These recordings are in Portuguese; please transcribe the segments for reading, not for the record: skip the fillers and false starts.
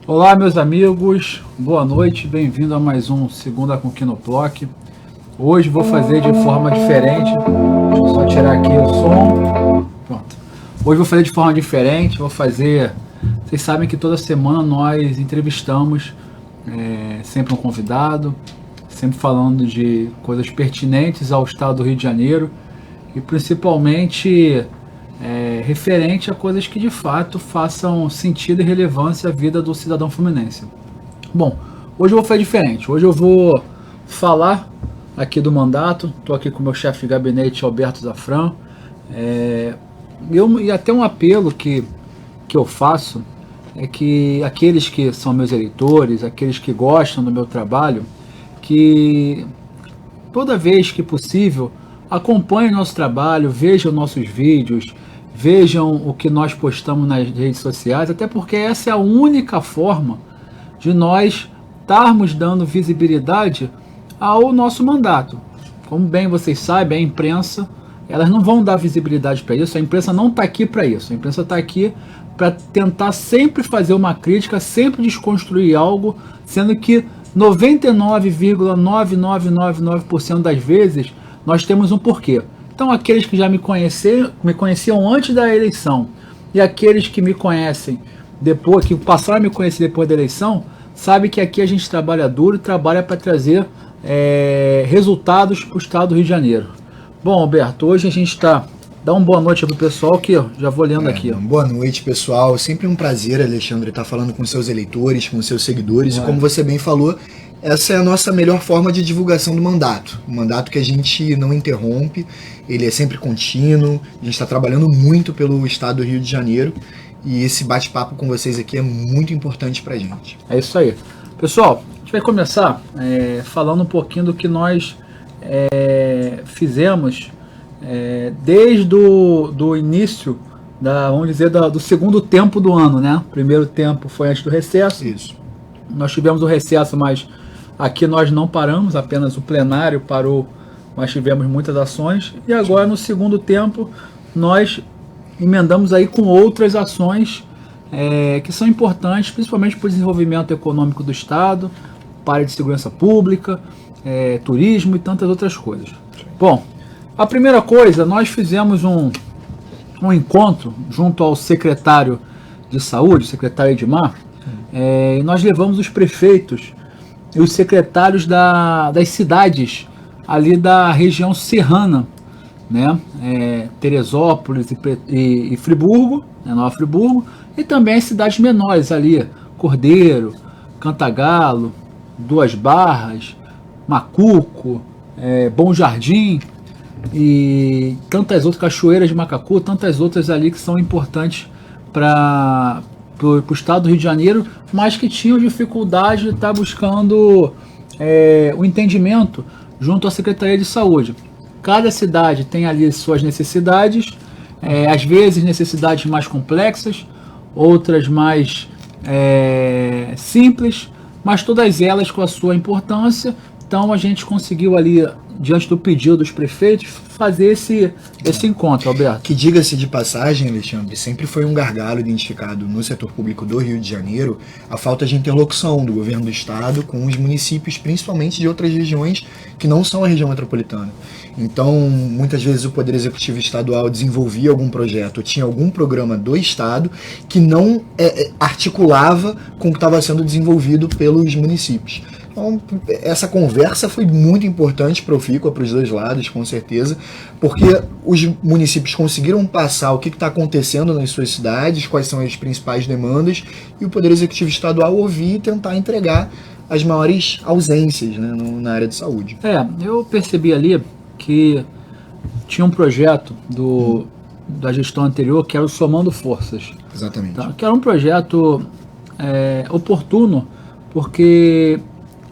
Olá, meus amigos, boa noite, bem-vindo a mais um Segunda com Quinoploc. Hoje vou fazer de forma diferente, deixa eu só tirar aqui o som, pronto. Hoje vou fazer de forma diferente, vocês sabem que toda semana nós entrevistamos sempre um convidado, sempre falando de coisas pertinentes ao estado do Rio de Janeiro e principalmente referente a coisas que de fato façam sentido e relevância à vida do cidadão fluminense. Bom, hoje eu vou fazer diferente. Hoje eu vou falar aqui do mandato. Estou aqui com o meu chefe de gabinete, Alberto Zafran. E até um apelo que eu faço é que aqueles que são meus eleitores, aqueles que gostam do meu trabalho, que toda vez que possível acompanhem nosso trabalho, vejam nossos vídeos, vejam o que nós postamos nas redes sociais, até porque essa é a única forma de nós estarmos dando visibilidade ao nosso mandato. Como bem vocês sabem, a imprensa, elas não vão dar visibilidade para isso, a imprensa não está aqui para isso, a imprensa está aqui para tentar sempre fazer uma crítica, sempre desconstruir algo, sendo que 99,9999% das vezes nós temos um porquê. Então aqueles que já me conheciam antes da eleição e aqueles que me conhecem depois, que passaram a me conhecer depois da eleição, sabem que aqui a gente trabalha duro e trabalha para trazer resultados para o estado do Rio de Janeiro. Bom, Alberto, hoje a gente está... Dá uma boa noite para o pessoal que já vou lendo aqui. Boa noite, pessoal. Sempre um prazer, Alexandre, estar falando com seus eleitores, com seus seguidores. E como você bem falou, essa é a nossa melhor forma de divulgação do mandato. Um mandato que a gente não interrompe, ele é sempre contínuo, a gente está trabalhando muito pelo estado do Rio de Janeiro e esse bate-papo com vocês aqui é muito importante para a gente. É isso aí. Pessoal, a gente vai começar falando um pouquinho do que nós fizemos desde do início, vamos dizer, do segundo tempo do ano, né? O primeiro tempo foi antes do recesso. Isso. Nós tivemos o recesso, mas aqui nós não paramos, apenas o plenário parou, mas tivemos muitas ações. E agora, no segundo tempo, nós emendamos aí com outras ações que são importantes, principalmente para o desenvolvimento econômico do Estado, para a de segurança pública, turismo e tantas outras coisas. Bom, a primeira coisa, nós fizemos um encontro junto ao secretário de Saúde, o secretário Edmar, e nós levamos os prefeitos e os secretários das cidades ali da região serrana, né? Teresópolis e Friburgo, Nova Friburgo, e também as cidades menores ali, Cordeiro, Cantagalo, Duas Barras, Macuco, Bom Jardim e tantas outras, Cachoeiras de Macacu, tantas outras ali que são importantes para o estado do Rio de Janeiro, mas que tinham dificuldade de estar buscando o entendimento junto à Secretaria de Saúde. Cada cidade tem ali suas necessidades, às vezes necessidades mais complexas, outras mais simples, mas todas elas com a sua importância. Então a gente conseguiu ali, diante do pedido dos prefeitos, fazer esse encontro, Alberto. Que, diga-se de passagem, Alexandre, sempre foi um gargalo identificado no setor público do Rio de Janeiro a falta de interlocução do governo do estado com os municípios, principalmente de outras regiões que não são a região metropolitana. Então, muitas vezes o Poder Executivo Estadual desenvolvia algum projeto, tinha algum programa do estado que não articulava com o que estava sendo desenvolvido pelos municípios. Então, essa conversa foi muito importante para o FICO, para os dois lados, com certeza, porque os municípios conseguiram passar o que está acontecendo nas suas cidades, quais são as principais demandas, e o Poder Executivo Estadual ouvir e tentar entregar as maiores ausências, né, na área de saúde. Eu percebi ali que tinha um projeto da gestão anterior que era o Somando Forças. Exatamente. Tá? Que era um projeto oportuno, porque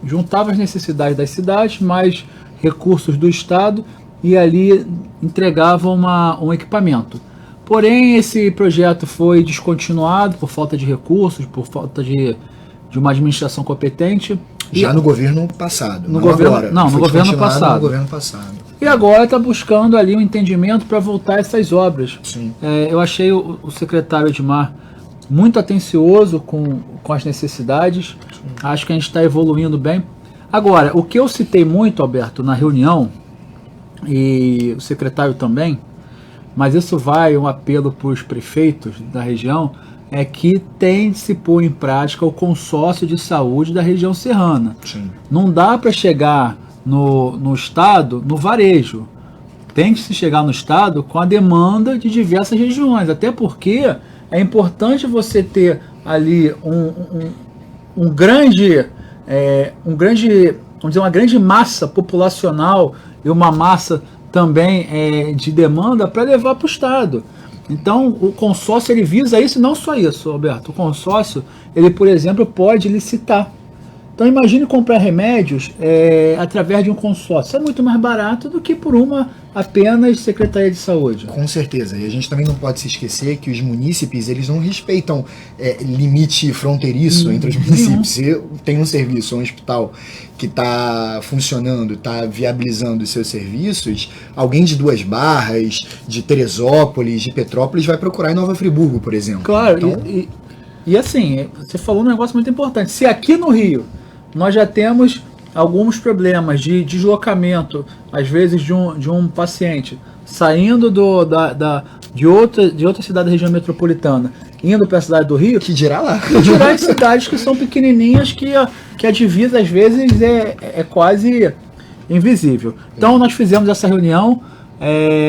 juntava as necessidades das cidades, mais recursos do Estado, e ali entregava um equipamento. Porém, esse projeto foi descontinuado por falta de recursos, por falta de uma administração competente. Já no governo passado. No governo passado. E agora está buscando ali um entendimento para voltar a essas obras. Sim. Eu achei o secretário Edmar muito atencioso com as necessidades. Acho que a gente está evoluindo bem. Agora, o que eu citei muito, Alberto, na reunião, e o secretário também, mas isso vai um apelo para os prefeitos da região, é que tem de se pôr em prática o consórcio de saúde da região serrana. Sim. Não dá para chegar no estado no varejo. Tem que se chegar no estado com a demanda de diversas regiões, até porque é importante você ter ali uma grande, vamos dizer, uma grande massa populacional e uma massa também de demanda para levar para o estado. Então, o consórcio ele visa isso e não só isso, Alberto. O consórcio, ele, por exemplo, pode licitar. Então, imagine comprar remédios através de um consórcio. É muito mais barato do que por uma apenas Secretaria de Saúde. Com certeza. E a gente também não pode se esquecer que os munícipes, eles não respeitam limite fronteiriço entre os municípios. Se tem um serviço, um hospital que está funcionando, está viabilizando os seus serviços, alguém de Duas Barras, de Teresópolis, de Petrópolis vai procurar em Nova Friburgo, por exemplo. Claro, então... e assim, você falou um negócio muito importante. Se aqui no Rio nós já temos alguns problemas de deslocamento, às vezes de um paciente saindo de outra cidade da região metropolitana, indo para a cidade do Rio, que dirá lá? Que dirá em cidades que são pequenininhas, que a divisa às vezes é quase invisível. Então nós fizemos essa reunião.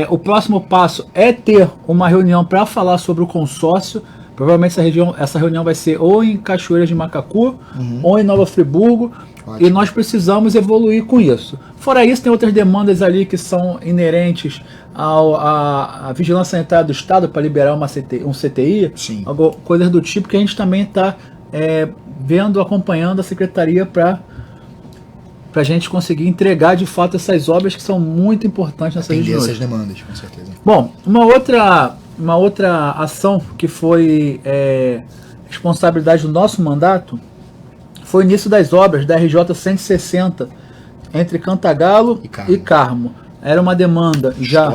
O próximo passo é ter uma reunião para falar sobre o consórcio. Provavelmente essa reunião vai ser ou em Cachoeiras de Macacu, ou em Nova Friburgo. Ótimo. E nós precisamos evoluir com isso. Fora isso, tem outras demandas ali que são inerentes à vigilância sanitária do Estado para liberar um CTI, coisas do tipo que a gente também está acompanhando a Secretaria para a gente conseguir entregar de fato essas obras que são muito importantes nessas regiões. Essas demandas, com certeza. Bom, uma outra ação que foi responsabilidade do nosso mandato foi o início das obras da RJ 160 entre Cantagalo e Carmo. Era uma demanda já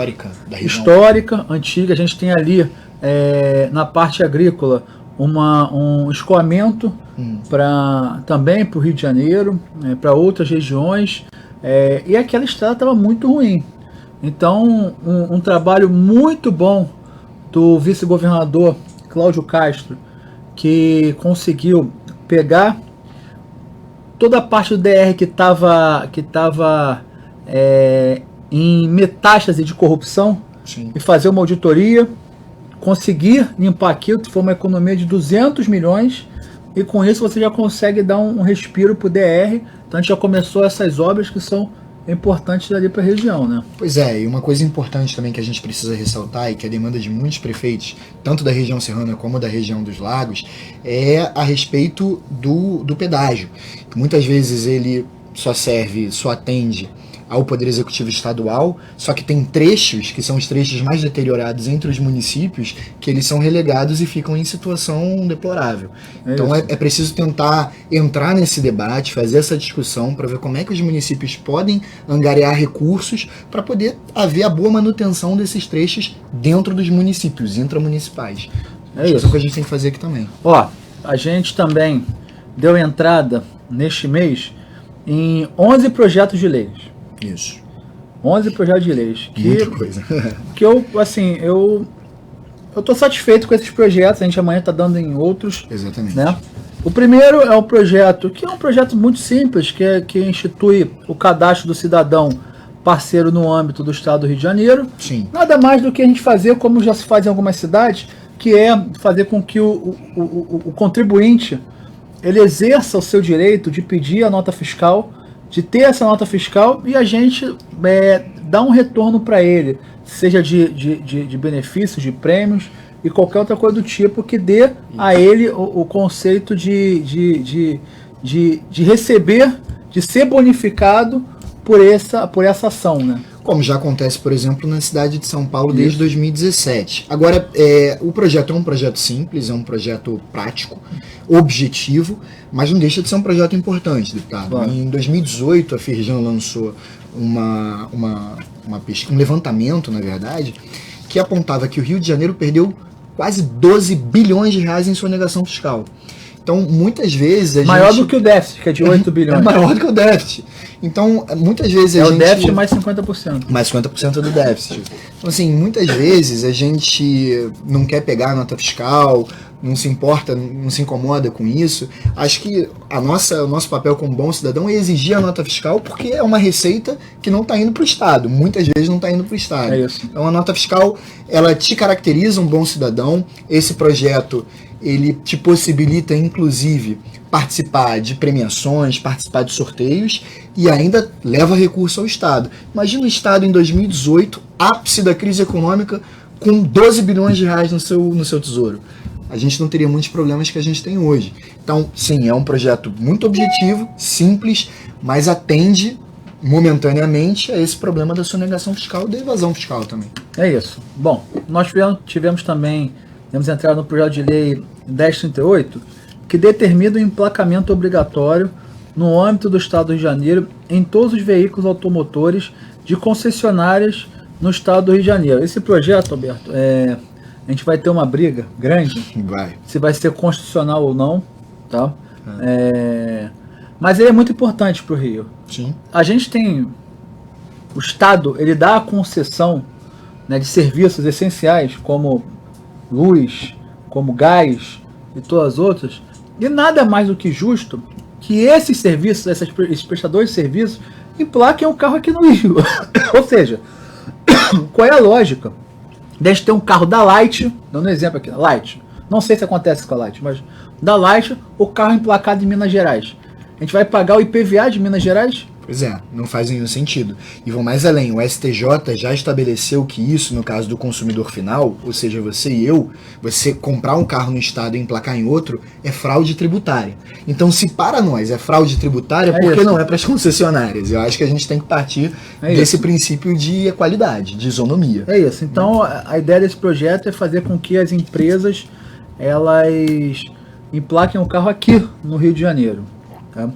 histórica, antiga. A gente tem ali na parte agrícola um escoamento também para o Rio de Janeiro, para outras regiões, e aquela estrada estava muito ruim. Então, um trabalho muito bom do vice-governador Cláudio Castro, que conseguiu pegar toda a parte do DR que estava em metástase de corrupção. Sim. E fazer uma auditoria, conseguir limpar aquilo, foi uma economia de 200 milhões, e com isso você já consegue dar um respiro para o DR. Então a gente já começou essas obras que são importantes ali para a região, né? Pois é, e uma coisa importante também que a gente precisa ressaltar, e que é a demanda de muitos prefeitos, tanto da região serrana como da região dos lagos, é a respeito do pedágio. Muitas vezes ele só atende ao Poder Executivo Estadual, só que tem trechos, que são os trechos mais deteriorados entre os municípios, que eles são relegados e ficam em situação deplorável. Então é preciso tentar entrar nesse debate, fazer essa discussão, para ver como é que os municípios podem angariar recursos para poder haver a boa manutenção desses trechos dentro dos municípios, intramunicipais. É isso que a gente tem que fazer aqui também. A gente também deu entrada neste mês em 11 projetos de leis. Isso. 11 projetos de leis. Muita coisa. Que eu tô satisfeito com esses projetos. A gente amanhã está dando em outros. Exatamente. Né? O primeiro é um projeto que é um projeto muito simples, que institui o cadastro do cidadão parceiro no âmbito do Estado do Rio de Janeiro. Sim. Nada mais do que a gente fazer, como já se faz em algumas cidades, que é fazer com que o contribuinte ele exerça o seu direito de pedir a nota fiscal, de ter essa nota fiscal, e a gente dá um retorno para ele, seja de benefícios, de prêmios e qualquer outra coisa do tipo que dê a ele o conceito de receber, de ser bonificado por essa ação, né? Como já acontece, por exemplo, na cidade de São Paulo desde 2017. Agora, o projeto é um projeto simples, é um projeto prático, objetivo, mas não deixa de ser um projeto importante, deputado. Claro. Em 2018, a Firjan lançou um levantamento, na verdade, que apontava que o Rio de Janeiro perdeu quase 12 bilhões de reais em sonegação fiscal. Então, muitas vezes maior do que o déficit, que é de 8 bilhões. É maior do que o déficit. Então, muitas vezes a gente... É o déficit mais 50%. Mais 50% do déficit. Então, assim, muitas vezes a gente não quer pegar a nota fiscal, não se importa, não se incomoda com isso. Acho que o nosso papel como bom cidadão é exigir a nota fiscal, porque é uma receita que não está indo para o Estado. Muitas vezes não está indo para o Estado. É isso. Então, a nota fiscal, ela te caracteriza um bom cidadão. Esse projeto, ele te possibilita, inclusive, participar de premiações, participar de sorteios e ainda leva recurso ao Estado. Imagina o Estado em 2018, ápice da crise econômica, com 12 bilhões de reais no seu tesouro. A gente não teria muitos problemas que a gente tem hoje. Então, sim, é um projeto muito objetivo, simples, mas atende momentaneamente a esse problema da sonegação fiscal e da evasão fiscal também. É isso. Bom, nós tivemos também, vamos entrar no projeto de lei 1038, que determina o emplacamento obrigatório no âmbito do Estado do Rio de Janeiro em todos os veículos automotores de concessionárias no Estado do Rio de Janeiro. Esse projeto, Alberto, a gente vai ter uma briga grande, se vai ser constitucional ou não, tá? Mas ele é muito importante para o Rio. Sim. A gente tem, o Estado, ele dá a concessão, né, de serviços essenciais, como luz, como gás e todas as outras, e nada mais do que justo que esses serviços, esses prestadores de serviços, emplaquem o carro aqui no Rio. Ou seja, qual é a lógica de a gente ter um carro da Light, dando um exemplo aqui, Light, não sei se acontece com a Light, mas da Light, o carro emplacado em Minas Gerais. A gente vai pagar o IPVA de Minas Gerais? Pois é, não faz nenhum sentido. E vou mais além, o STJ já estabeleceu que isso, no caso do consumidor final, ou seja, você e eu, você comprar um carro no estado e emplacar em outro, é fraude tributária. Então, se para nós é fraude tributária, por que não é para as concessionárias? Eu acho que a gente tem que partir desse princípio de equalidade, de isonomia. É isso. Então, a ideia desse projeto é fazer com que as empresas, elas emplaquem o carro aqui no Rio de Janeiro. Tá?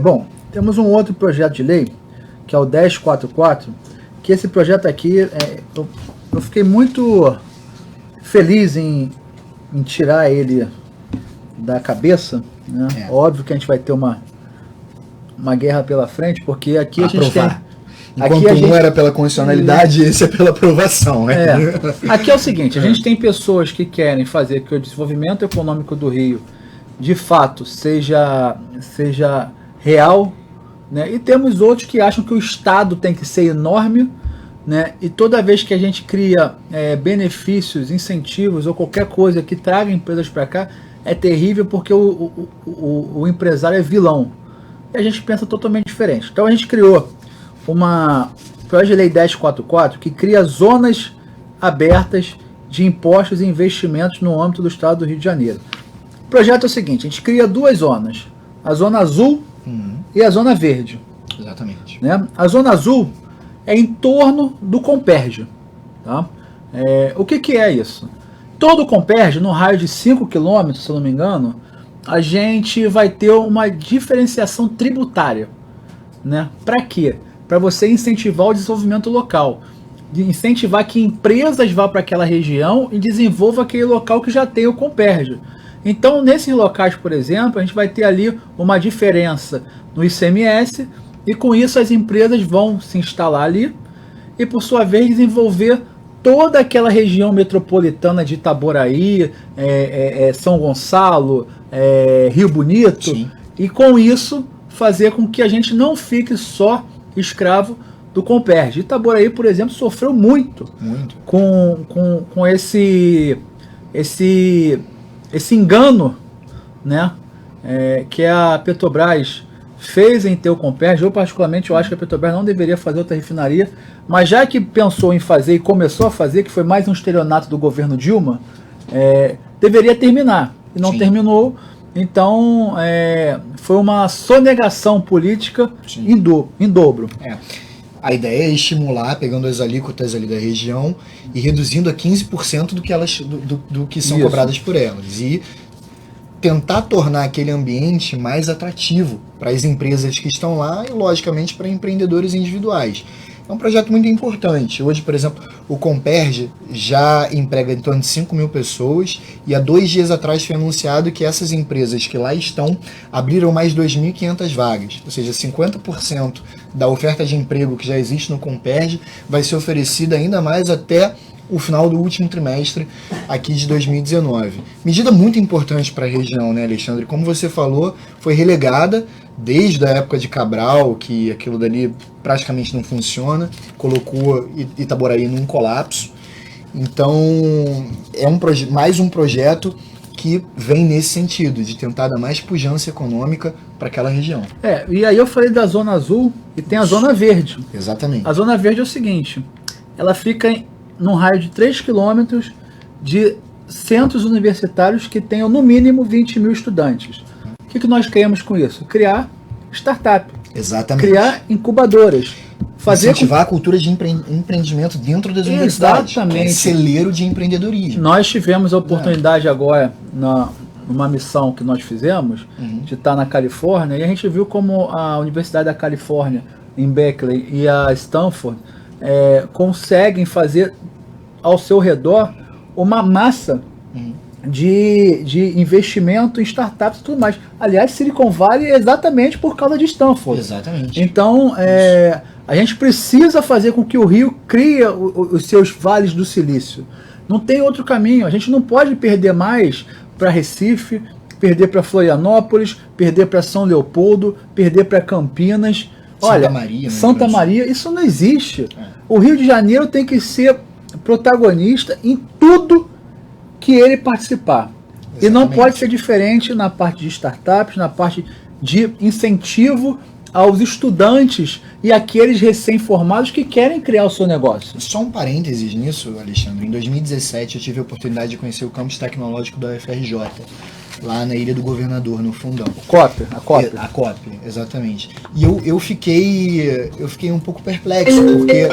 Bom, temos um outro projeto de lei, que é o 1044, que esse projeto aqui, eu fiquei muito feliz em tirar ele da cabeça, né? Óbvio que a gente vai ter uma guerra pela frente, porque aqui a gente tem... Enquanto um era pela constitucionalidade, esse é pela aprovação, né? Aqui é o seguinte, a gente tem pessoas que querem fazer que o desenvolvimento econômico do Rio, de fato, seja real, né? E temos outros que acham que o Estado tem que ser enorme, né? E toda vez que a gente cria benefícios, incentivos ou qualquer coisa que traga empresas para cá, é terrível porque o empresário é vilão. E a gente pensa totalmente diferente. Então a gente criou uma projeto de lei 1044 que cria zonas abertas de impostos e investimentos no âmbito do Estado do Rio de Janeiro. O projeto é o seguinte, a gente cria duas zonas, a zona azul e a zona verde. Exatamente. Né? A zona azul é em torno do Comperj. Tá? O que é isso? Todo o Comperj, no raio de 5 km, se eu não me engano, a gente vai ter uma diferenciação tributária. Né? Para quê? Para você incentivar o desenvolvimento local. De incentivar que empresas vá para aquela região e desenvolva aquele local que já tem o Comperj. Então, nesses locais, por exemplo, a gente vai ter ali uma diferença no ICMS e com isso as empresas vão se instalar ali e, por sua vez, desenvolver toda aquela região metropolitana de Itaboraí, São Gonçalo, Rio Bonito. Sim. E com isso fazer com que a gente não fique só escravo do Comperj. Itaboraí, por exemplo, sofreu muito. Com esse engano, né, que a Petrobras fez em ter o Comperj. Eu particularmente acho que a Petrobras não deveria fazer outra refinaria, mas já que pensou em fazer e começou a fazer, que foi mais um estelionato do governo Dilma, deveria terminar, e não terminou. Então foi uma sonegação política em dobro. A ideia é estimular, pegando as alíquotas ali da região e reduzindo a 15% do que são cobradas por elas. E tentar tornar aquele ambiente mais atrativo para as empresas que estão lá e, logicamente, para empreendedores individuais. É um projeto muito importante. Hoje, por exemplo, o Comperj já emprega em torno de 5 mil pessoas e há 2 dias atrás foi anunciado que essas empresas que lá estão abriram mais 2.500 vagas, ou seja, 50% da oferta de emprego que já existe no Comperj vai ser oferecida ainda mais até o final do último trimestre aqui de 2019. Medida muito importante para a região, né, Alexandre? Como você falou, foi relegada desde a época de Cabral, que aquilo dali praticamente não funciona, colocou Itaboraí num colapso. Então, é mais um projeto que vem nesse sentido, de tentar dar mais pujança econômica para aquela região. E aí eu falei da Zona Azul e tem a Zona Verde. Exatamente. A Zona Verde é o seguinte, ela fica num raio de 3 quilômetros de centros universitários que tenham no mínimo 20 mil estudantes. O que nós queremos com isso? Criar startup. Exatamente. Criar incubadoras. Incentivar a cultura de empreendimento dentro das universidades. Exatamente. Que é celeiro de empreendedorismo. Nós tivemos a oportunidade agora, numa missão que nós fizemos, de estar na Califórnia, e a gente viu como a Universidade da Califórnia, em Berkeley, e a Stanford conseguem fazer ao seu redor uma massa de investimento em startups e tudo mais. Aliás, Silicon Valley é exatamente por causa de Stanford. Exatamente. Então, a gente precisa fazer com que o Rio crie os seus vales do silício. Não tem outro caminho. A gente não pode perder mais para Recife, perder para Florianópolis, perder para São Leopoldo, perder para Campinas. Olha, Santa Maria, isso não existe. O Rio de Janeiro tem que ser protagonista em tudo que ele participar. Exatamente. E não pode ser diferente na parte de startups, na parte de incentivo aos estudantes e aqueles recém-formados que querem criar o seu negócio. Só um parênteses nisso, Alexandre. Em 2017 eu tive a oportunidade de conhecer o campus tecnológico da UFRJ, lá na Ilha do Governador, no Fundão. A COP, exatamente. E eu fiquei um pouco perplexo, porque...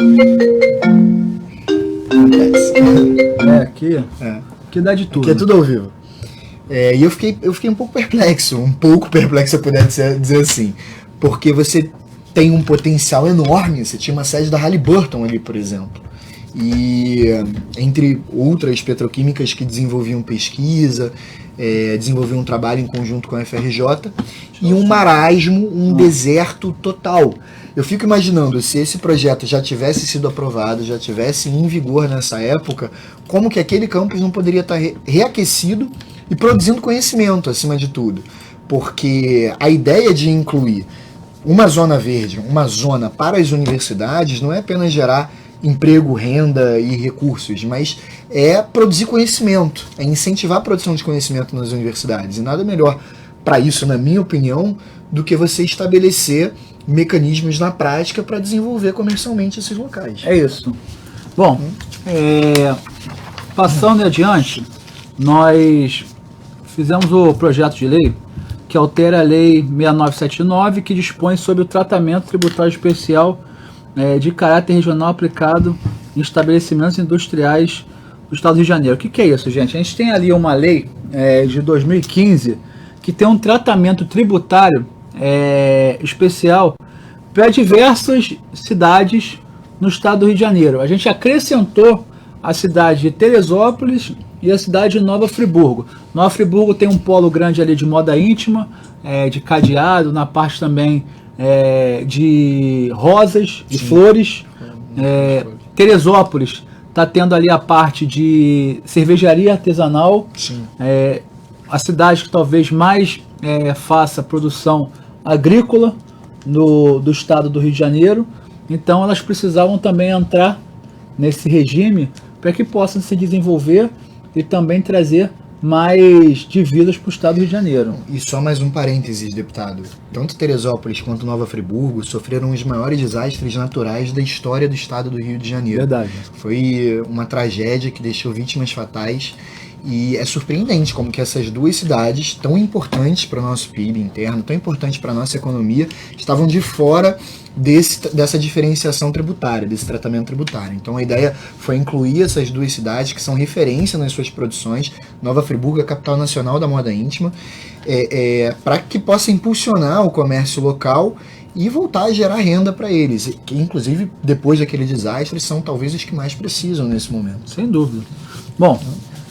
Que dá de tudo. Aqui é tudo ao vivo. E eu fiquei um pouco perplexo, eu puder dizer assim, porque você tem um potencial enorme, você tinha uma sede da Halliburton ali, por exemplo, e entre outras petroquímicas que desenvolviam pesquisa, desenvolviam um trabalho em conjunto com a FRJ, e um marasmo, um deserto total. Eu fico imaginando, se esse projeto já tivesse sido aprovado, já tivesse em vigor nessa época, como que aquele campus não poderia estar reaquecido e produzindo conhecimento, acima de tudo. Porque a ideia de incluir uma zona verde, uma zona para as universidades, não é apenas gerar emprego, renda e recursos, mas é produzir conhecimento, é incentivar a produção de conhecimento nas universidades. E nada melhor para isso, na minha opinião, do que você estabelecer mecanismos na prática para desenvolver comercialmente esses locais. É isso. Bom, passando adiante, nós fizemos o projeto de lei que altera a Lei 6979, que dispõe sobre o tratamento tributário especial de caráter regional aplicado em estabelecimentos industriais do Estado do Rio de Janeiro. O que é isso, gente? A gente tem ali uma lei de 2015 que tem um tratamento tributário especial para diversas cidades no Estado do Rio de Janeiro. A gente acrescentou a cidade de Teresópolis e a cidade de Nova Friburgo. Nova Friburgo tem um polo grande ali de moda íntima, de cadeado, na parte também de rosas, de flores. Teresópolis está tendo ali a parte de cervejaria artesanal. A cidade que talvez mais faça produção agrícola do estado do Rio de Janeiro. Então elas precisavam também entrar nesse regime para que possam se desenvolver e também trazer mais divisas para o estado do Rio de Janeiro. E só mais um parênteses, deputado. Tanto Teresópolis quanto Nova Friburgo sofreram os maiores desastres naturais da história do estado do Rio de Janeiro. Verdade. Foi uma tragédia que deixou vítimas fatais. E é surpreendente como que essas duas cidades, tão importantes para o nosso PIB interno, tão importantes para a nossa economia, estavam de fora dessa diferenciação tributária, desse tratamento tributário. Então a ideia foi incluir essas duas cidades que são referência nas suas produções. Nova Friburgo, a capital nacional da moda íntima, para que possa impulsionar o comércio local e voltar a gerar renda para eles, que inclusive depois daquele desastre são talvez os que mais precisam nesse momento. Sem dúvida. Bom,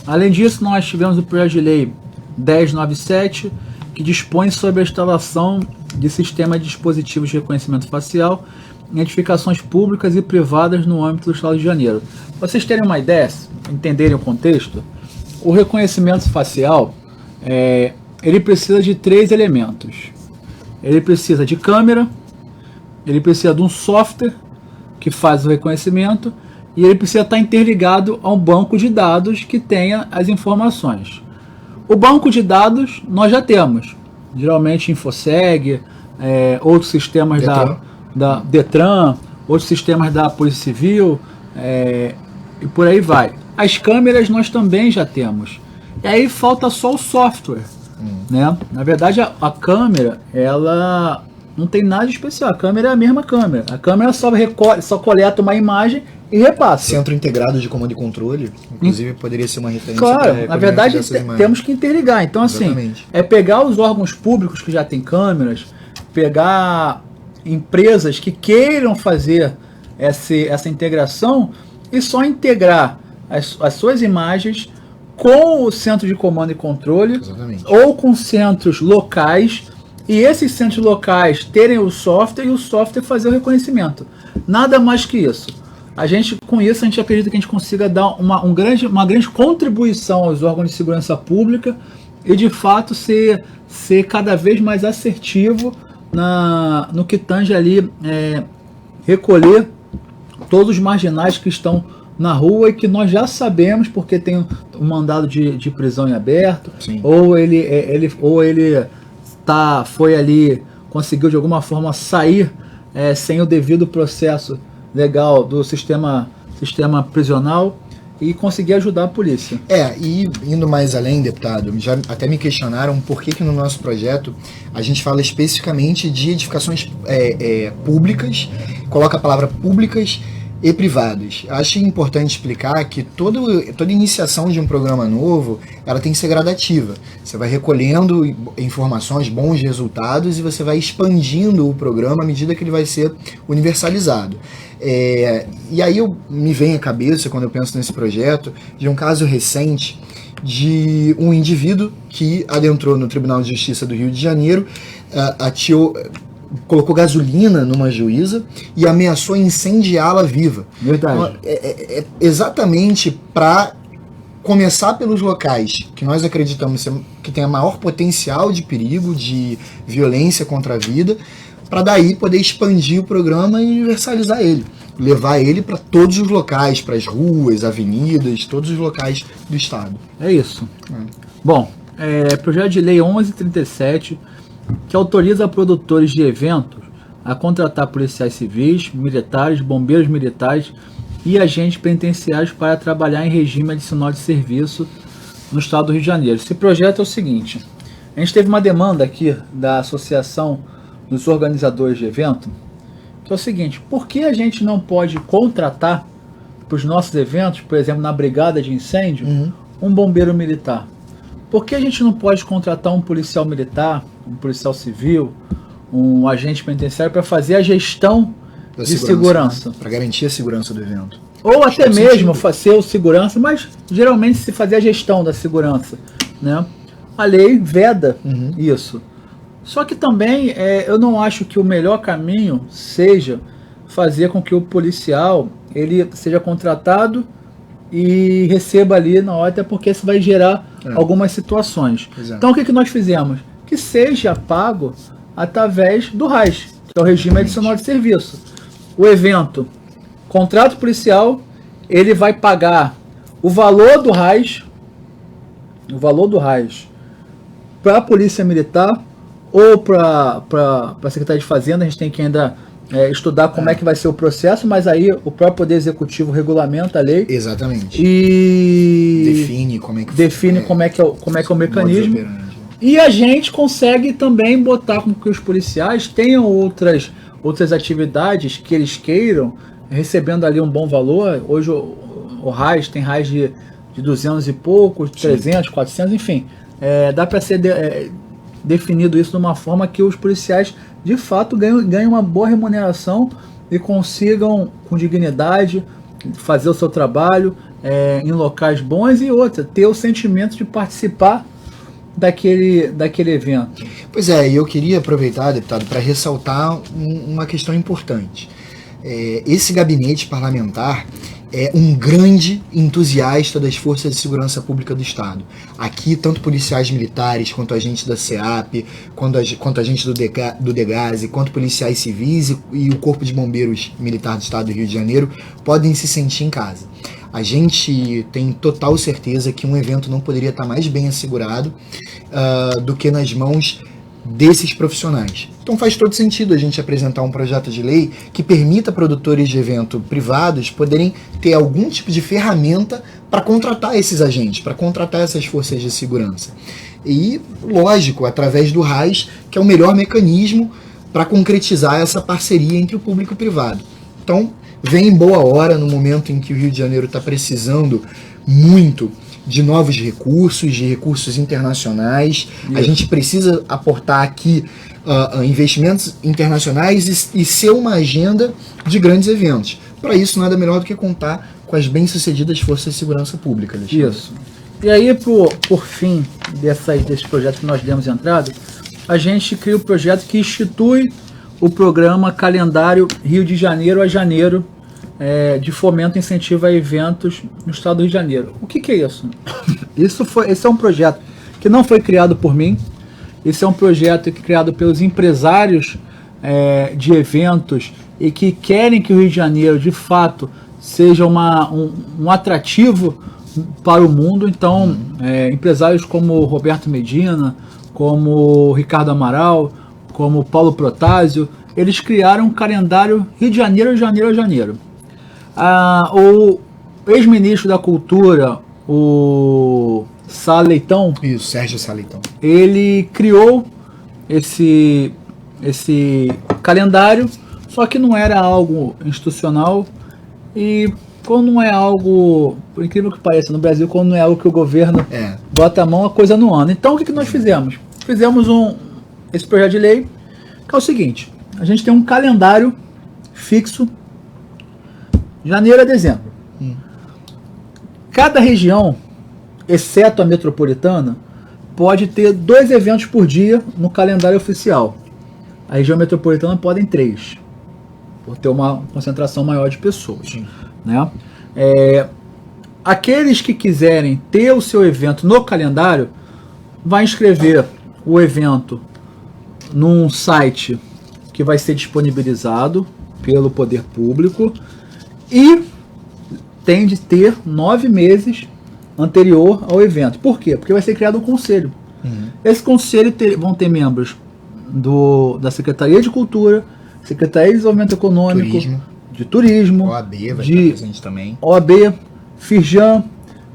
além disso, nós tivemos o projeto de lei 1097, que dispõe sobre a instalação de sistema de dispositivos de reconhecimento facial em edificações públicas e privadas no âmbito do Estado do Rio de Janeiro. Para vocês terem uma ideia, entenderem o contexto, o reconhecimento facial, ele precisa de 3 elementos. Ele precisa de câmera, ele precisa de um software que faz o reconhecimento e ele precisa estar interligado a um banco de dados que tenha as informações. O banco de dados nós já temos, geralmente InfoSeg, outros sistemas da Detran, outros sistemas da Polícia Civil, e por aí vai. As câmeras nós também já temos. E aí falta só o software. Né? Na verdade, a câmera, ela não tem nada de especial. A câmera é a mesma câmera. A câmera só coleta uma imagem e repassa. Centro integrado de comando e controle, inclusive, poderia ser uma referência. Claro, na verdade, temos que interligar. Então, Exatamente. assim, pegar os órgãos públicos que já têm câmeras, pegar empresas que queiram fazer essa integração e só integrar as suas imagens com o centro de comando e controle. Exatamente. Ou com centros locais, e esses centros locais terem o software e o software fazer o reconhecimento. Nada mais que isso. Com isso a gente acredita que a gente consiga dar uma grande contribuição aos órgãos de segurança pública e de fato ser cada vez mais assertivo no que tange ali recolher todos os marginais que estão na rua e que nós já sabemos porque tem um mandado de prisão em aberto. Sim. ou ele foi ali, conseguiu de alguma forma sair sem o devido processo legal do sistema prisional e conseguir ajudar a polícia. E indo mais além, deputado, já até me questionaram por que no nosso projeto a gente fala especificamente de edificações públicas, coloca a palavra públicas e privadas. Acho importante explicar que toda iniciação de um programa novo, ela tem que ser gradativa. Você vai recolhendo informações, bons resultados, e você vai expandindo o programa à medida que ele vai ser universalizado. E aí me vem à cabeça, quando eu penso nesse projeto, de um caso recente de um indivíduo que adentrou no Tribunal de Justiça do Rio de Janeiro, colocou gasolina numa juíza e ameaçou incendiá-la viva. Verdade. Exatamente para começar pelos locais que nós acreditamos que tem a maior potencial de perigo, de violência contra a vida, para daí poder expandir o programa e universalizar ele. Levar ele para todos os locais, para as ruas, avenidas, todos os locais do Estado. É isso. Bom, projeto de lei 1137, que autoriza produtores de eventos a contratar policiais civis, militares, bombeiros militares e agentes penitenciários para trabalhar em regime adicional de serviço no Estado do Rio de Janeiro. Esse projeto é o seguinte: a gente teve uma demanda aqui da Associação dos Organizadores de Evento, que é o seguinte: por que a gente não pode contratar para os nossos eventos, por exemplo, na brigada de incêndio, um bombeiro militar? Por que a gente não pode contratar um policial militar, um policial civil, um agente penitenciário para fazer a gestão de segurança? Para garantir a segurança do evento. Ou até mesmo fazer o segurança, mas geralmente se fazer a gestão da segurança, né? A lei veda isso. Só que também eu não acho que o melhor caminho seja fazer com que o policial ele seja contratado e receba ali na hora, até porque isso vai gerar algumas situações. Exato. Então o que nós fizemos? Que seja pago através do RAS, que é o regime adicional de serviço. O evento, contrato policial, ele vai pagar o valor do RAS para a Polícia Militar ou para a Secretaria de Fazenda. A gente tem que ainda estudar como é que vai ser o processo, mas aí o próprio Poder Executivo regulamenta a lei. Exatamente. E define como é que é o mecanismo. E a gente consegue também botar com que os policiais tenham outras atividades que eles queiram, recebendo ali um bom valor. Hoje o RAS tem RAS de 200 e poucos, 300, 400, enfim. Dá para ser definido isso de uma forma que os policiais de fato ganhem uma boa remuneração e consigam com dignidade fazer o seu trabalho em locais bons, e outra, ter o sentimento de participar daquele evento. Pois é, e eu queria aproveitar, deputado, para ressaltar uma questão importante. Esse gabinete parlamentar é um grande entusiasta das forças de segurança pública do Estado. Aqui, tanto policiais militares, quanto agentes da SEAP, quanto agentes do DEGASE, quanto policiais civis e o Corpo de Bombeiros Militar do Estado do Rio de Janeiro podem se sentir em casa. A gente tem total certeza que um evento não poderia estar mais bem assegurado do que nas mãos desses profissionais. Então faz todo sentido a gente apresentar um projeto de lei que permita produtores de evento privados poderem ter algum tipo de ferramenta para contratar esses agentes, para contratar essas forças de segurança. E, lógico, através do RAS, que é o melhor mecanismo para concretizar essa parceria entre o público e o privado. Então, vem em boa hora, no momento em que o Rio de Janeiro está precisando muito de novos recursos, de recursos internacionais. Isso. A gente precisa aportar aqui investimentos internacionais e ser uma agenda de grandes eventos. Para isso, nada melhor do que contar com as bem-sucedidas forças de segurança pública. Isso. E aí, por fim desses projetos que nós demos entrada, a gente cria o projeto que institui o programa Calendário Rio de Janeiro a Janeiro, de fomento e incentivo a eventos no estado do Rio de Janeiro. O que é isso? Esse é um projeto que não foi criado por mim. Esse é um projeto criado pelos empresários de eventos e que querem que o Rio de Janeiro, de fato, seja um atrativo para o mundo. Então, empresários como Roberto Medina, como Ricardo Amaral, como Paulo Protásio, eles criaram um calendário Rio de Janeiro, Janeiro a Janeiro. O ex-ministro da Cultura, o Sá Leitão, isso, Sérgio Sá Leitão, ele criou esse calendário, só que não era algo institucional, e quando não é algo, por incrível que pareça, no Brasil, quando não é algo que o governo bota a mão, a coisa não anda. Então o que nós fizemos? Fizemos esse projeto de lei, que é o seguinte: a gente tem um calendário fixo, janeiro a dezembro. Cada região, exceto a metropolitana, pode ter 2 eventos por dia no calendário oficial. A região metropolitana podem 3, por ter uma concentração maior de pessoas. Né? Aqueles que quiserem ter o seu evento no calendário, vai inscrever o evento num site que vai ser disponibilizado pelo poder público e tem de ter 9 meses anterior ao evento. Por quê? Porque vai ser criado um conselho. Esse conselho vão ter membros da Secretaria de Cultura, Secretaria de Desenvolvimento Econômico, de Turismo, OAB vai estar presente também. OAB, Firjan,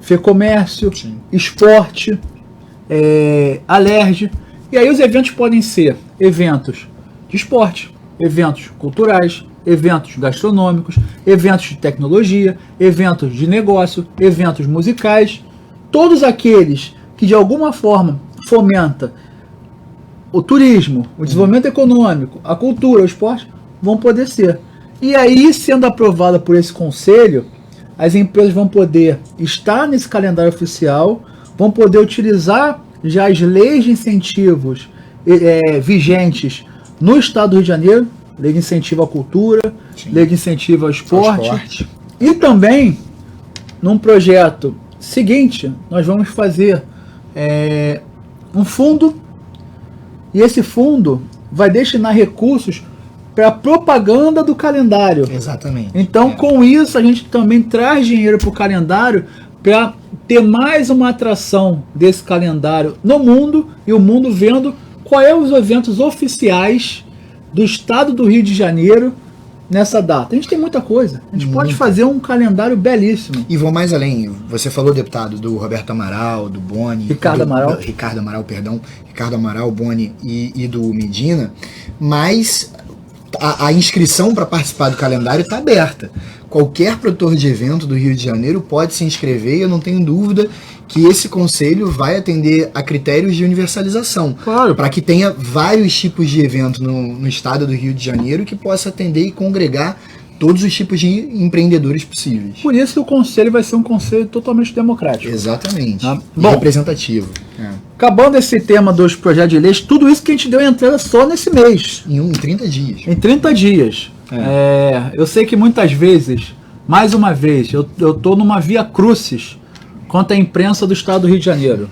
Fecomércio, Esporte, Alerj. E aí os eventos podem ser eventos de esporte, eventos culturais, eventos gastronômicos, eventos de tecnologia, eventos de negócio, eventos musicais, todos aqueles que de alguma forma fomenta o turismo, o desenvolvimento econômico, a cultura, o esporte, vão poder ser. E aí, sendo aprovada por esse conselho, as empresas vão poder estar nesse calendário oficial, vão poder utilizar já as leis de incentivos vigentes no estado do Rio de Janeiro, lei de incentivo à cultura, lei de incentivo ao esporte. E também, num projeto seguinte, nós vamos fazer um fundo, e esse fundo vai destinar recursos para a propaganda do calendário. Exatamente. Então, com isso, a gente também traz dinheiro para o calendário para ter mais uma atração desse calendário no mundo, e o mundo vendo quais são os eventos oficiais do estado do Rio de Janeiro nessa data. A gente tem muita coisa. A gente pode fazer um calendário belíssimo. E vou mais além. Você falou, deputado, do Roberto Amaral, do Boni... Ricardo Amaral, Boni e do Medina, mas a inscrição para participar do calendário está aberta. Qualquer produtor de evento do Rio de Janeiro pode se inscrever e eu não tenho dúvida que esse conselho vai atender a critérios de universalização. Claro. Para que tenha vários tipos de evento no estado do Rio de Janeiro que possa atender e congregar todos os tipos de empreendedores possíveis. Por isso que o conselho vai ser um conselho totalmente democrático. Exatamente. Bom, representativo. Acabando esse tema dos projetos de leis, tudo isso que a gente deu entrada só nesse mês. Em 30 dias. Em 30 dias. Eu sei que muitas vezes, mais uma vez, eu estou numa via crucis contra a imprensa do estado do Rio de Janeiro.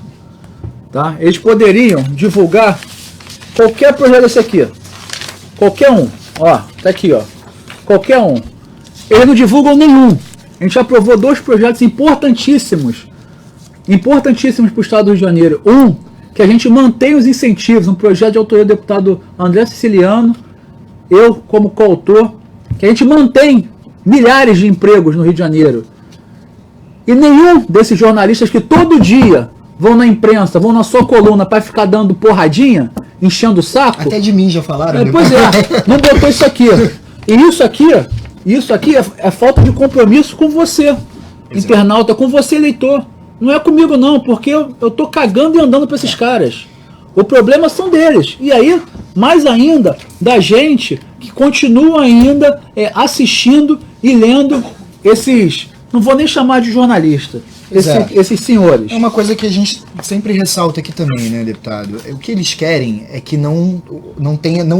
Tá? Eles poderiam divulgar qualquer projeto desse aqui. Qualquer um. Ó, tá aqui, ó. Qualquer um. Eles não divulgam nenhum. A gente aprovou 2 projetos importantíssimos para o estado do Rio de Janeiro. Um, que a gente mantém os incentivos, um projeto de autoria do deputado André Siciliano, eu como coautor, que a gente mantém milhares de empregos no Rio de Janeiro. E nenhum desses jornalistas que todo dia vão na imprensa, vão na sua coluna para ficar dando porradinha, enchendo o saco. Até de mim já falaram. Pois é, não botou isso aqui. E isso aqui é falta de compromisso com você, internauta, com você, eleitor. Não é comigo não, porque eu tô cagando e andando para esses caras. O problema são deles. E aí, mais ainda, da gente que continua ainda assistindo e lendo esses, não vou nem chamar de jornalista, esses senhores. É uma coisa que a gente sempre ressalta aqui também, né, deputado? O que eles querem é que não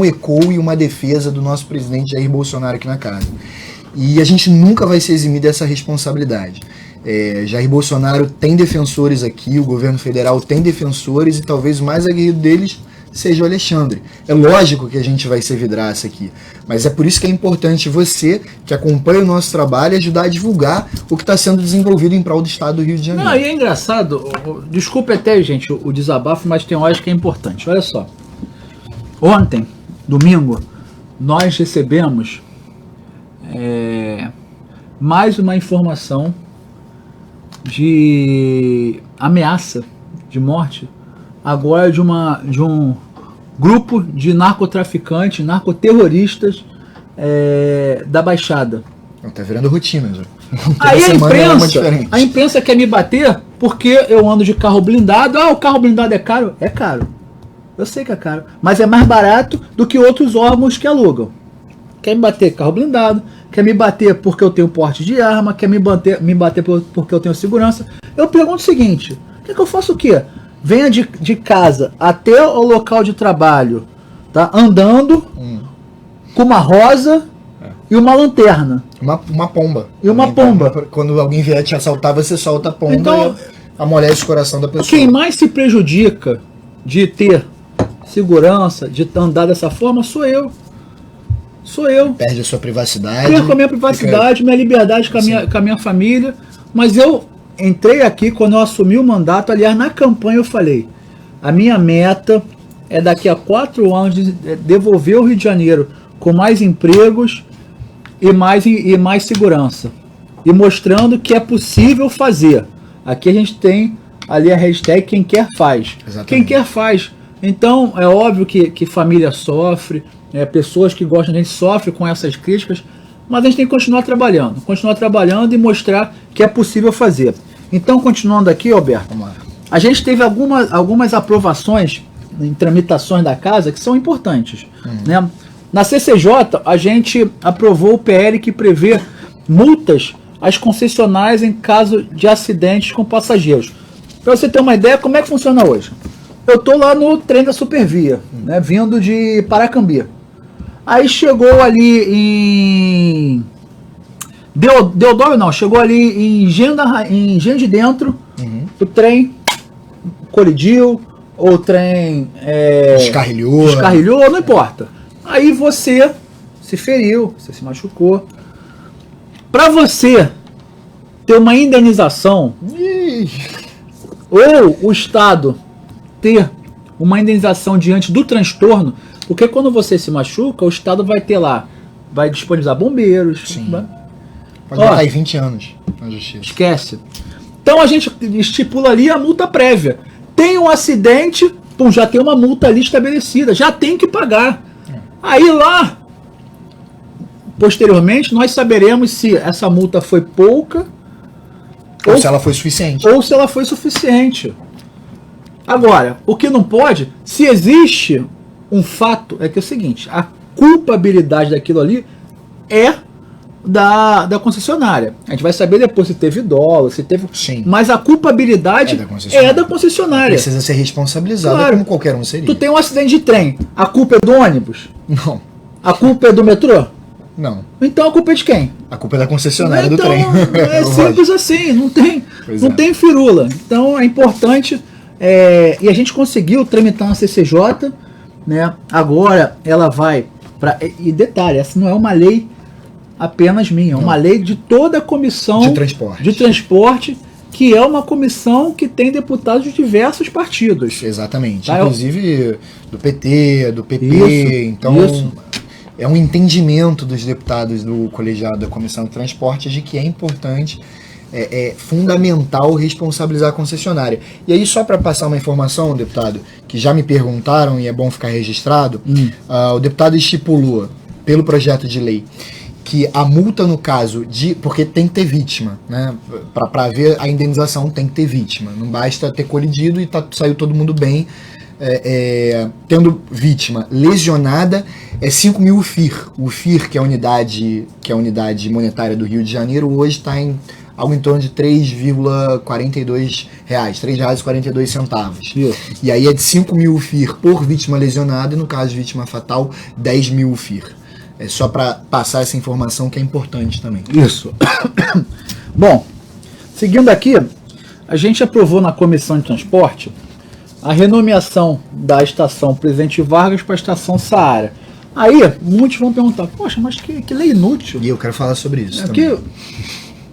ecoe uma defesa do nosso presidente Jair Bolsonaro aqui na casa. E a gente nunca vai se eximir dessa responsabilidade. Jair Bolsonaro tem defensores aqui, o governo federal tem defensores e talvez o mais aguerrido deles seja o Alexandre. É lógico que a gente vai ser vidraça aqui, mas é por isso que é importante você, que acompanha o nosso trabalho, ajudar a divulgar o que está sendo desenvolvido em prol do estado do Rio de Janeiro. Não, e é engraçado, desculpe até, gente, o desabafo, mas tem horas que é importante. Olha só, ontem, domingo, nós recebemos mais uma informação de ameaça de morte, agora de um grupo de narcotraficantes, narcoterroristas da Baixada. Tá virando rotina já. Aí a imprensa quer me bater porque eu ando de carro blindado. O carro blindado é caro? É caro. Eu sei que é caro, mas é mais barato do que outros órgãos que alugam. Quer me bater carro blindado, quer me bater porque eu tenho porte de arma, quer me bater porque eu tenho segurança. Eu pergunto o seguinte, quer que eu faça o quê? Venha de casa até o local de trabalho, tá? Andando com uma rosa e uma lanterna. Uma pomba. E uma pomba. Quando alguém vier te assaltar, você solta a pomba então, e amolece o coração da pessoa. Quem mais se prejudica de ter segurança, de andar dessa forma, sou eu. Perde a sua privacidade. Perco a minha privacidade, minha liberdade com a minha família. Mas eu entrei aqui quando eu assumi o mandato. Aliás, na campanha eu falei: a minha meta é daqui a 4 anos devolver o Rio de Janeiro com mais empregos e mais segurança. E mostrando que é possível fazer. Aqui a gente tem ali a hashtag quem quer faz. Exatamente. Quem quer faz. Então é óbvio que família sofre. Pessoas que gostam de a gente sofrem com essas críticas, mas a gente tem que continuar trabalhando e mostrar que é possível fazer. Então, continuando aqui, Alberto, a gente teve algumas aprovações em tramitações da casa que são importantes. Né? Na CCJ, a gente aprovou o PL que prevê multas às concessionárias em caso de acidentes com passageiros. Para você ter uma ideia, como é que funciona hoje? Eu estou lá no trem da Supervia, né, vindo de Paracambi. Aí chegou ali em Deodoro não, chegou ali em Engenho de Dentro, o trem colidiu, ou o trem descarrilhou, não importa. Aí você se feriu, você se machucou. Para você ter uma indenização, ou o Estado ter uma indenização diante do transtorno, porque quando você se machuca, o Estado vai ter lá, vai disponibilizar bombeiros. Sim. Pode botar aí 20 anos na justiça. Esquece. Então a gente estipula ali a multa prévia. Tem um acidente, já tem uma multa ali estabelecida, já tem que pagar. Aí lá, posteriormente nós saberemos se essa multa foi pouca ou se ela foi suficiente. Ou se ela foi suficiente. Agora, o que não pode, se existe um fato, é que é o seguinte, a culpabilidade daquilo ali é da concessionária. A gente vai saber depois se teve dolo, se teve... Sim. Mas a culpabilidade é da concessionária. Precisa ser responsabilizada, claro, como qualquer um seria. Tu tem um acidente de trem, a culpa é do ônibus? Não. A culpa é do metrô? Não. Então a culpa é de quem? A culpa é da concessionária então, do trem. É simples assim, não tem firula. Então é importante, e a gente conseguiu tramitar na CCJ, né? Agora ela vai para... E detalhe, essa não é uma lei apenas minha, é uma lei de toda a comissão de transporte, que é uma comissão que tem deputados de diversos partidos. Exatamente, tá? Inclusive do PT, do PP, então é um entendimento dos deputados do colegiado da Comissão de Transporte de que é importante, é fundamental responsabilizar a concessionária. E aí, só para passar uma informação, deputado, que já me perguntaram e é bom ficar registrado, o deputado estipulou, pelo projeto de lei, que a multa no caso de... Porque tem que ter vítima, né? Para haver a indenização tem que ter vítima. Não basta ter colidido e saiu todo mundo bem. Tendo vítima lesionada, é 5 mil FIR. O FIR, que é a unidade monetária do Rio de Janeiro, hoje está em algo em torno de R$3,42, R$3,42. E aí é de 5 mil FIR por vítima lesionada e no caso de vítima fatal, 10 mil FIR. É só para passar essa informação que é importante também. Isso. Bom, seguindo aqui, a gente aprovou na Comissão de Transporte a renomeação da estação Presidente Vargas para a estação Saara. Aí, muitos vão perguntar, poxa, mas que lei inútil. E eu quero falar sobre isso também. Que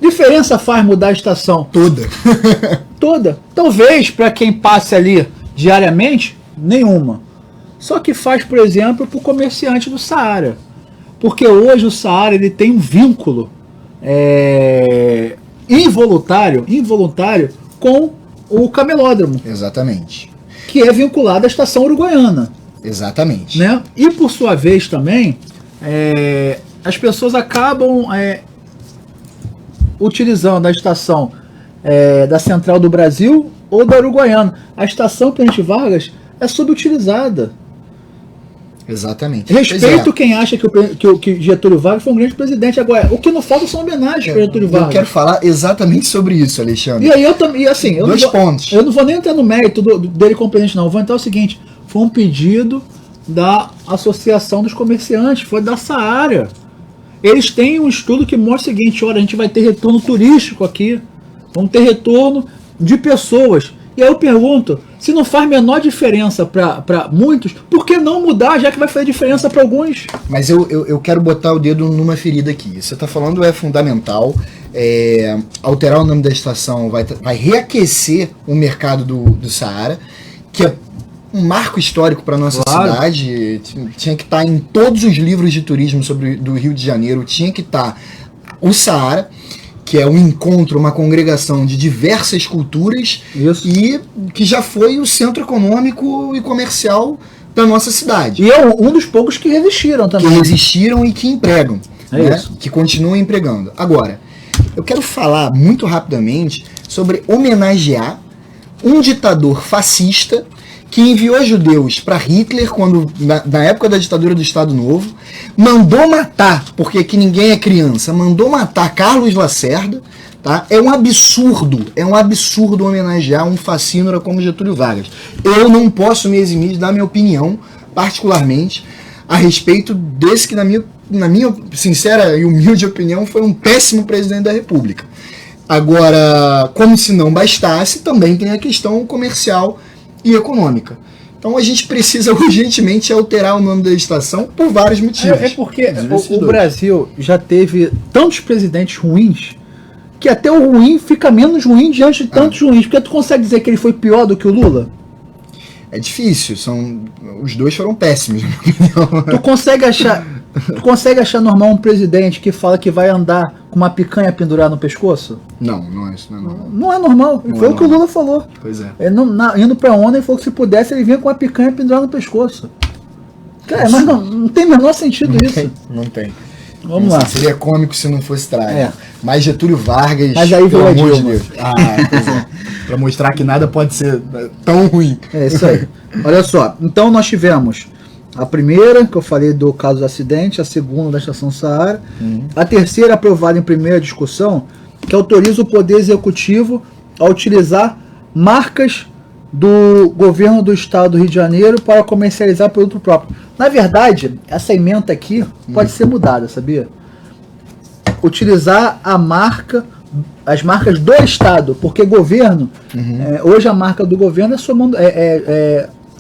diferença faz mudar a estação? Toda. Toda. Talvez, para quem passe ali diariamente, nenhuma. Só que faz, por exemplo, para o comerciante do Saara. Porque hoje o Saara ele tem um vínculo involuntário com o camelódromo. Exatamente. Que é vinculado à estação uruguaiana. Exatamente. Né? E por sua vez também, as pessoas acabam utilizando a estação da Central do Brasil ou da Uruguaiana. A estação Presidente Vargas é subutilizada. Exatamente. Respeito quem acha que Getúlio Vargas foi um grande presidente. Agora, o que não falta são homenagens para Getúlio Vargas. Eu quero falar exatamente sobre isso, Alexandre. E aí dois pontos. Eu não vou nem entrar no mérito dele como presidente, não. Eu vou entrar o seguinte: foi um pedido da Associação dos Comerciantes, foi da Saara. Eles têm um estudo que mostra o seguinte: olha, a gente vai ter retorno turístico aqui, vamos ter retorno de pessoas. E aí eu pergunto, se não faz menor diferença para muitos, por que não mudar, já que vai fazer diferença para alguns? Mas eu quero botar o dedo numa ferida aqui. Você está falando é fundamental. Alterar o nome da estação vai reaquecer o mercado do Saara, que é um marco histórico para nossa cidade. Tinha que estar em todos os livros de turismo do Rio de Janeiro, tinha que estar o Saara, que é um encontro, uma congregação de diversas culturas. Isso. E que já foi o centro econômico e comercial da nossa cidade. E é um dos poucos que resistiram também. Que resistiram e que empregam, que continuam empregando. Agora, eu quero falar muito rapidamente sobre homenagear um ditador fascista que enviou judeus para Hitler quando na época da ditadura do Estado Novo, mandou matar, porque aqui ninguém é criança, mandou matar Carlos Lacerda, tá? É um absurdo homenagear um fascínora como Getúlio Vargas. Eu não posso me eximir de dar minha opinião, particularmente, a respeito desse que, na minha sincera e humilde opinião, foi um péssimo presidente da República. Agora, como se não bastasse, também tem a questão comercial e econômica. Então a gente precisa urgentemente alterar o nome da estação por vários motivos. Porque o Brasil já teve tantos presidentes ruins que até o ruim fica menos ruim diante de tantos ruins. Porque tu consegue dizer que ele foi pior do que o Lula? É difícil, os dois foram péssimos, na minha opinião. Tu consegue achar normal um presidente que fala que vai andar com uma picanha pendurada no pescoço? Não é isso. Não é normal. Foi o que o Lula falou. Pois é. Ele indo pra ONU, ele falou que se pudesse, ele vinha com uma picanha pendurada no pescoço. Cara, mas não tem o menor sentido isso. Não tem. Vamos lá. Seria cômico se não fosse trágico. É. Mas Getúlio Vargas, Mas aí pelo veio a amor de Dilma. Deus. Pois é. Pra mostrar que nada pode ser tão ruim. É isso aí. Olha só, então nós tivemos a primeira, que eu falei do caso do acidente, a segunda da Estação Saara, a terceira aprovada em primeira discussão, que autoriza o Poder Executivo a utilizar marcas do governo do estado do Rio de Janeiro para comercializar produto próprio. Na verdade, essa ementa aqui pode ser mudada, sabia? Utilizar a marca, as marcas do estado, porque governo, hoje a marca do governo é somando,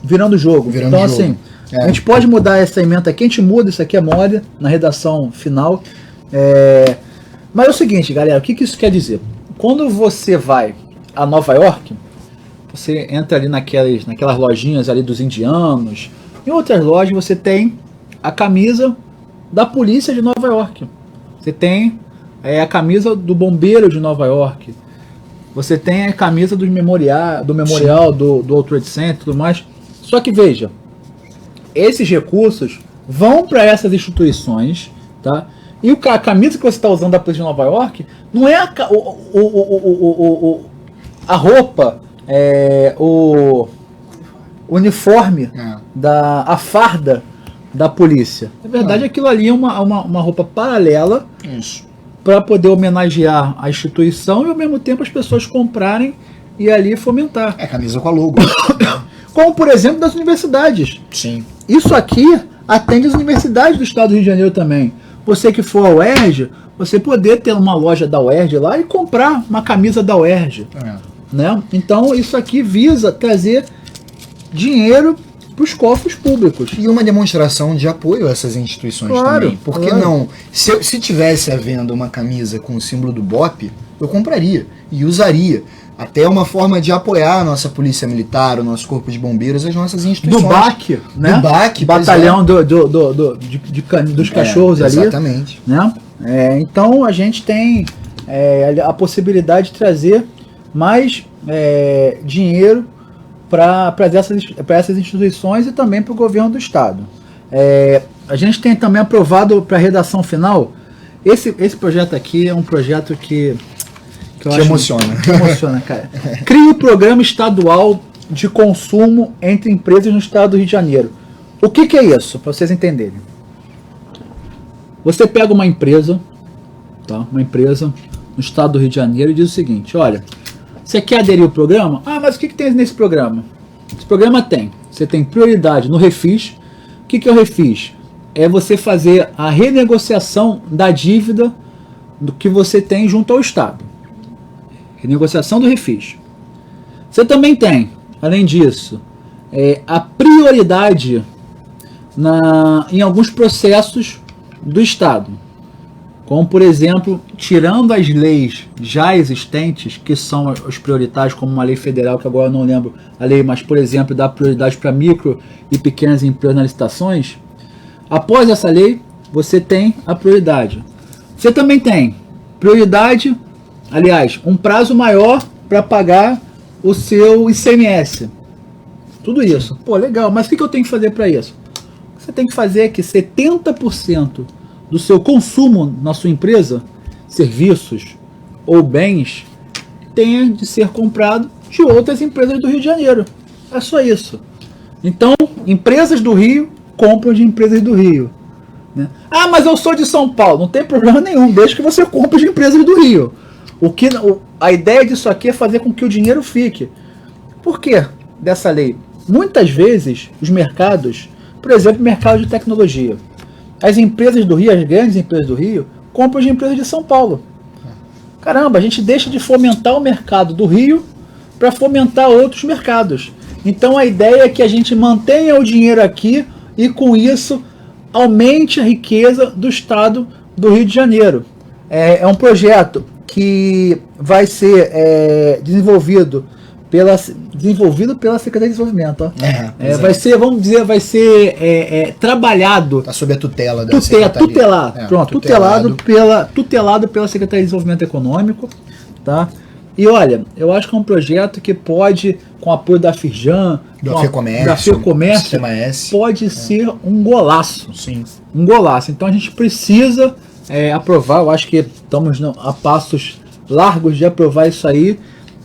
virando jogo. Virando então jogo. assim, a gente pode mudar essa ementa aqui, a gente muda, isso aqui é mole na redação final. Mas é o seguinte, galera, o que isso quer dizer? Quando você vai a Nova York, você entra ali naquelas lojinhas ali dos indianos, em outras lojas você tem a camisa da polícia de Nova York, você tem a camisa do bombeiro de Nova York, você tem a camisa do memorial do World Trade Center e tudo mais. Só que veja, esses recursos vão para essas instituições, tá? E a camisa que você está usando da polícia de Nova York não é a roupa, o uniforme, a farda da polícia. Na verdade, aquilo ali é uma roupa paralela para poder homenagear a instituição e ao mesmo tempo as pessoas comprarem e ali fomentar. É camisa com a logo. Como, por exemplo, das universidades. Sim. Isso aqui atende as universidades do estado do Rio de Janeiro também. Você que for ao UERJ, você poder ter uma loja da UERJ lá e comprar uma camisa da UERJ. Né? Então isso aqui visa trazer dinheiro para os cofres públicos. E uma demonstração de apoio a essas instituições também. Por que não? Se tivesse à venda uma camisa com o símbolo do BOPE, eu compraria e usaria. Até uma forma de apoiar a nossa polícia militar, o nosso corpo de bombeiros, as nossas instituições. Do BAC, né? Do BAC, batalhão dos cachorros ali. Exatamente. Né? Então a gente tem a possibilidade de trazer mais dinheiro para essas instituições e também para o governo do estado. A gente tem também aprovado para a redação final. Esse projeto aqui é um projeto que te emociona. Me emociona, cara. Cria o programa estadual de consumo entre empresas no estado do Rio de Janeiro. O que é isso? Para vocês entenderem. Você pega uma empresa, tá? Uma empresa no estado do Rio de Janeiro e diz o seguinte: olha, você quer aderir ao programa? Mas o que tem nesse programa? Esse programa você tem prioridade no refis. O que é o refis? É você fazer a renegociação da dívida do que você tem junto ao estado. Renegociação do refis. Você também tem, além disso, a prioridade em alguns processos do estado. Como, por exemplo, tirando as leis já existentes, que são os prioritários, como uma lei federal, que agora eu não lembro a lei, mas, por exemplo, dá prioridade para micro e pequenas empresas nas licitações. Após essa lei, você tem a prioridade. Você também tem prioridade, aliás, um prazo maior para pagar o seu ICMS. Tudo isso. Pô, legal, mas o que eu tenho que fazer para isso? Você tem que fazer que 70% do seu consumo na sua empresa, serviços ou bens, tenha de ser comprado de outras empresas do Rio de Janeiro. É só isso. Então, empresas do Rio compram de empresas do Rio. Né? Mas eu sou de São Paulo. Não tem problema nenhum, desde que você compre de empresas do Rio. A ideia disso aqui é fazer com que o dinheiro fique. Por que dessa lei? Muitas vezes, os mercados, por exemplo, o mercado de tecnologia, as empresas do Rio, as grandes empresas do Rio, compram de empresas de São Paulo. Caramba, a gente deixa de fomentar o mercado do Rio para fomentar outros mercados. Então a ideia é que a gente mantenha o dinheiro aqui e com isso aumente a riqueza do estado do Rio de Janeiro. É um projeto que vai ser desenvolvido pela Secretaria de Desenvolvimento. Ó. Vai ser, vamos dizer, trabalhado. Está sob a tutela da Secretaria. Tutelado pela Secretaria de Desenvolvimento Econômico. Tá? E olha, eu acho que é um projeto que pode, com o apoio da Firjan, da FEComércio, pode ser um golaço. Sim. Um golaço. Então a gente precisa aprovar. Eu acho que estamos a passos largos de aprovar isso aí,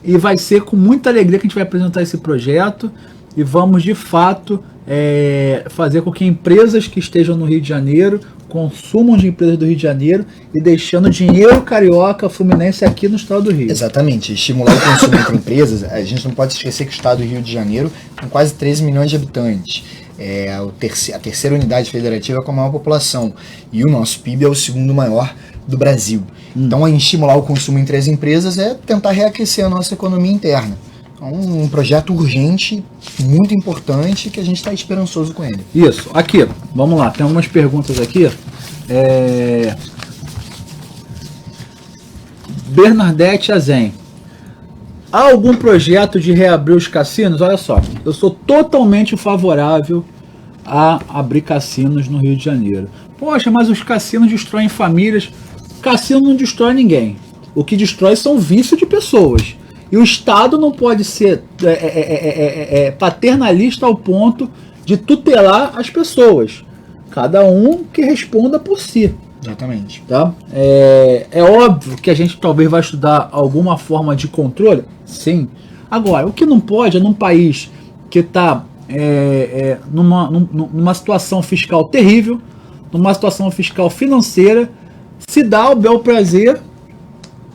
e vai ser com muita alegria que a gente vai apresentar esse projeto e vamos de fato fazer com que empresas que estejam no Rio de Janeiro consumam de empresas do Rio de Janeiro e deixando dinheiro carioca fluminense aqui no estado do Rio. Exatamente, estimular o consumo entre empresas. A gente não pode esquecer que o estado do Rio de Janeiro tem quase 13 milhões de habitantes. A terceira unidade federativa com a maior população, e o nosso PIB é o segundo maior do Brasil. Então, estimular o consumo entre as empresas é tentar reaquecer a nossa economia interna. Então, um projeto urgente, muito importante, que a gente está esperançoso com ele. Isso, aqui, vamos lá, tem algumas perguntas aqui. Bernadette Azen. Há algum projeto de reabrir os cassinos? Olha só, eu sou totalmente favorável a abrir cassinos no Rio de Janeiro. Poxa, mas os cassinos destroem famílias. Cassino não destrói ninguém. O que destrói são vícios de pessoas. E o Estado não pode ser paternalista ao ponto de tutelar as pessoas. Cada um que responda por si. Exatamente. Tá? É óbvio que a gente talvez vai estudar alguma forma de controle. Sim. Agora, o que não pode é num país que está numa situação fiscal terrível, numa situação fiscal financeira, se dá o bel prazer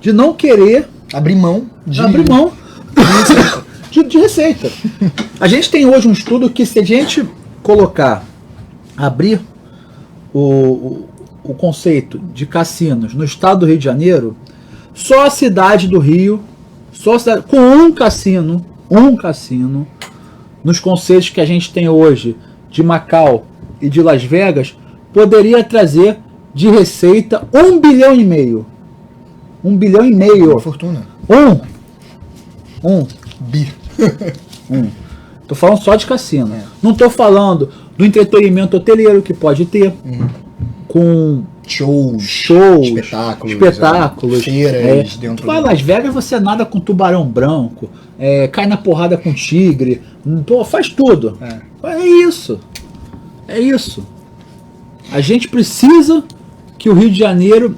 de não querer abrir mão de receita. A gente tem hoje um estudo que, se a gente abrir o conceito de cassinos no estado do Rio de Janeiro, só a cidade do Rio, com um cassino, nos conceitos que a gente tem hoje de Macau e de Las Vegas, poderia trazer de receita 1,5 bilhão. 1,5 bilhão. Uma fortuna. Tô falando só de cassino. Não tô falando do entretenimento hoteleiro que pode ter. Com shows, espetáculos, feiras dentro. Vai Las Vegas, você nada com tubarão branco, cai na porrada com tigre, faz tudo. É isso. A gente precisa que o Rio de Janeiro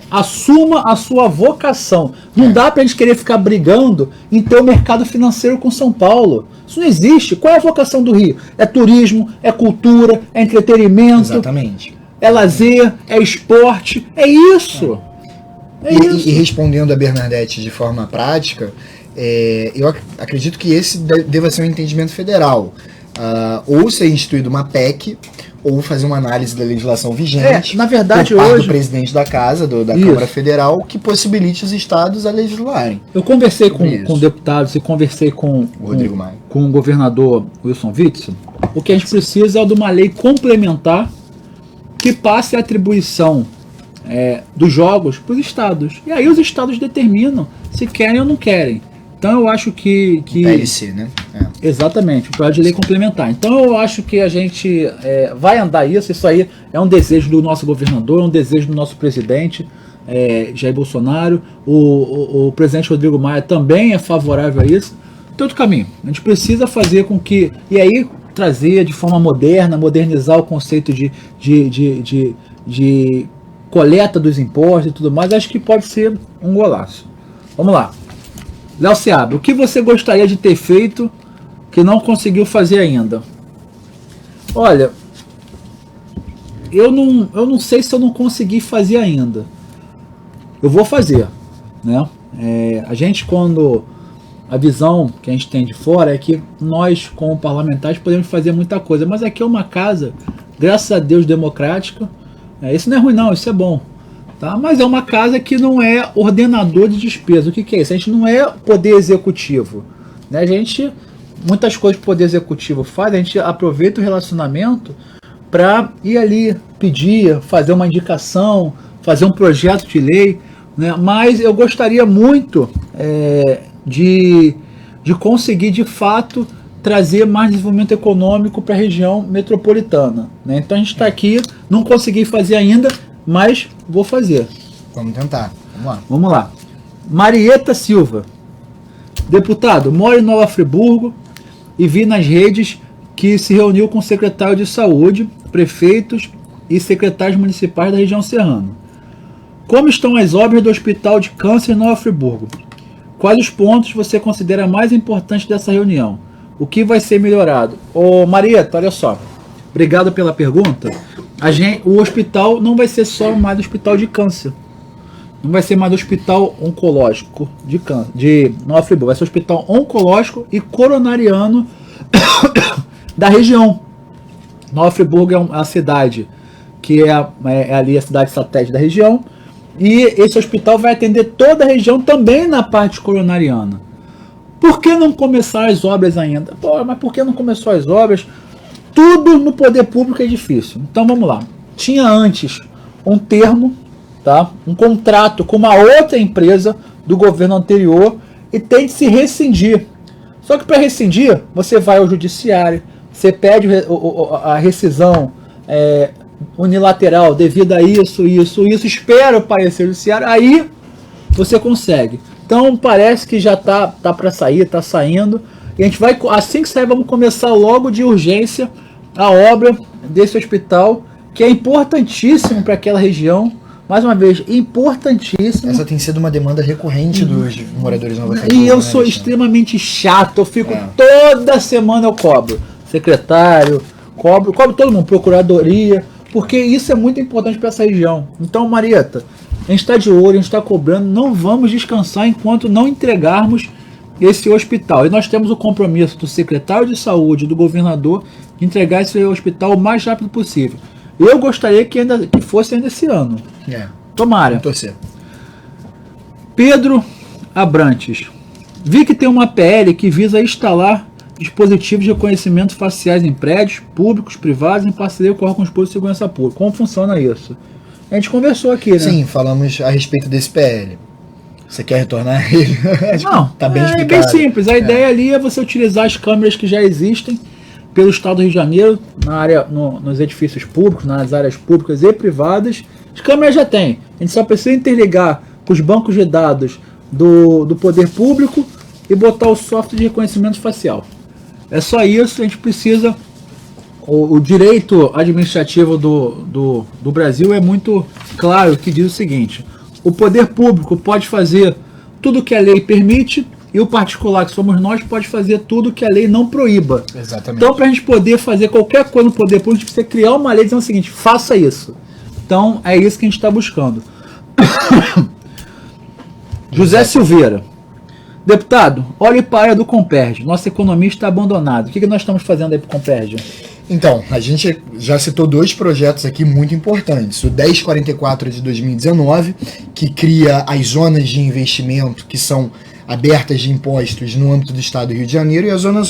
assuma a sua vocação. Não dá pra gente querer ficar brigando em ter o mercado financeiro com São Paulo. Isso não existe. Qual é a vocação do Rio? É turismo, é cultura, é entretenimento. Exatamente. É lazer, é esporte, é isso. E respondendo a Bernadette de forma prática, eu acredito que esse deva ser um entendimento federal. Ou ser instituído uma PEC, ou fazer uma análise da legislação vigente, na verdade, por parte hoje, do presidente da Casa, da Câmara Federal, que possibilite os estados a legislarem. Eu conversei com deputados e conversei com o governador Wilson Witzel. O que a gente precisa é de uma lei complementar que passe a atribuição dos jogos para os estados. E aí os estados determinam se querem ou não querem. Então eu acho que PLC, né? Exatamente, o projeto de lei complementar. Então eu acho que a gente vai andar isso aí é um desejo do nosso governador, é um desejo do nosso presidente, Jair Bolsonaro. O presidente Rodrigo Maia também é favorável a isso. Tem outro caminho. A gente precisa fazer com que... E aí trazer de forma moderna, modernizar o conceito de coleta dos impostos e tudo mais, acho que pode ser um golaço. Vamos lá. Léo Seabra, o que você gostaria de ter feito que não conseguiu fazer ainda? Olha, eu não sei se eu não consegui fazer ainda. Eu vou fazer, né? A gente, quando a visão que a gente tem de fora é que nós, como parlamentares, podemos fazer muita coisa, mas aqui é uma casa, graças a Deus, democrática. Isso não é ruim não, isso é bom. Tá? Mas é uma casa que não é ordenador de despesa. O que é isso? A gente não é poder executivo. Né? A gente, muitas coisas que o poder executivo faz, a gente aproveita o relacionamento para ir ali pedir, fazer uma indicação, fazer um projeto de lei. Né? Mas eu gostaria muito de conseguir, de fato, trazer mais desenvolvimento econômico para a região metropolitana. Né? Então a gente está aqui, não consegui fazer ainda, mas vou fazer. Vamos tentar. Vamos lá. Marieta Silva. Deputado, moro em Nova Friburgo e vi nas redes que se reuniu com o secretário de saúde, prefeitos e secretários municipais da região serrana. Como estão as obras do Hospital de Câncer em Nova Friburgo? Quais os pontos você considera mais importantes dessa reunião? O que vai ser melhorado? Ô Marieta, olha só. Obrigado pela pergunta. O hospital não vai ser só mais hospital de câncer. Não vai ser mais hospital oncológico de Nova Friburgo. Vai ser hospital oncológico e coronariano da região. Nova Friburgo é uma cidade que é ali a cidade satélite da região. E esse hospital vai atender toda a região também na parte coronariana. Por que não começar as obras ainda? Pô, mas por que não começou as obras? Tudo no poder público é difícil. Então vamos lá. Tinha antes um termo, tá? Um contrato com uma outra empresa do governo anterior e tem que se rescindir. Só que para rescindir, você vai ao judiciário, você pede a rescisão unilateral devido a isso, espera o parecer judiciário, aí você consegue. Então parece que já tá para sair, tá saindo. E a gente vai, assim que sair, vamos começar logo de urgência a obra desse hospital, que é importantíssimo para aquela região. Mais uma vez, importantíssimo. Essa tem sido uma demanda recorrente dos moradores de Nova Friburgo. E eu sou extremamente chato, eu fico toda semana eu cobro. Secretário, cobro todo mundo, procuradoria, porque isso é muito importante para essa região. Então, Marieta, a gente está de olho, a gente está cobrando, não vamos descansar enquanto não entregarmos esse hospital. E nós temos o compromisso do secretário de saúde, do governador, de entregar esse hospital o mais rápido possível. Eu gostaria que fosse ainda esse ano. Tomara. Vamos torcer. Pedro Abrantes. Vi que tem uma PL que visa instalar dispositivos de reconhecimento faciais em prédios públicos, privados, em parceria com órgãos públicos de segurança pública. Como funciona isso? A gente conversou aqui, né? Sim, falamos a respeito desse PL. Você quer retornar ele? Não, tá bem explicado. É bem simples. A ideia ali é você utilizar as câmeras que já existem pelo Estado do Rio de Janeiro, na área, nos edifícios públicos, nas áreas públicas e privadas. As câmeras já tem. A gente só precisa interligar com os bancos de dados do poder público e botar o software de reconhecimento facial. É só isso. A gente precisa... O direito administrativo do Brasil é muito claro, que diz o seguinte: o poder público pode fazer tudo que a lei permite e o particular, que somos nós, pode fazer tudo que a lei não proíba. Exatamente. Então, para a gente poder fazer qualquer coisa no poder público, a gente precisa criar uma lei dizendo o seguinte: faça isso. Então, é isso que a gente está buscando. José Silveira. Deputado, olhe para a área do Comperj. Nossa economia está abandonada. O que nós estamos fazendo aí para o Comperj? Então, a gente já citou dois projetos aqui muito importantes. O 1044 de 2019, que cria as zonas de investimento que são abertas de impostos no âmbito do Estado do Rio de Janeiro, e a Zona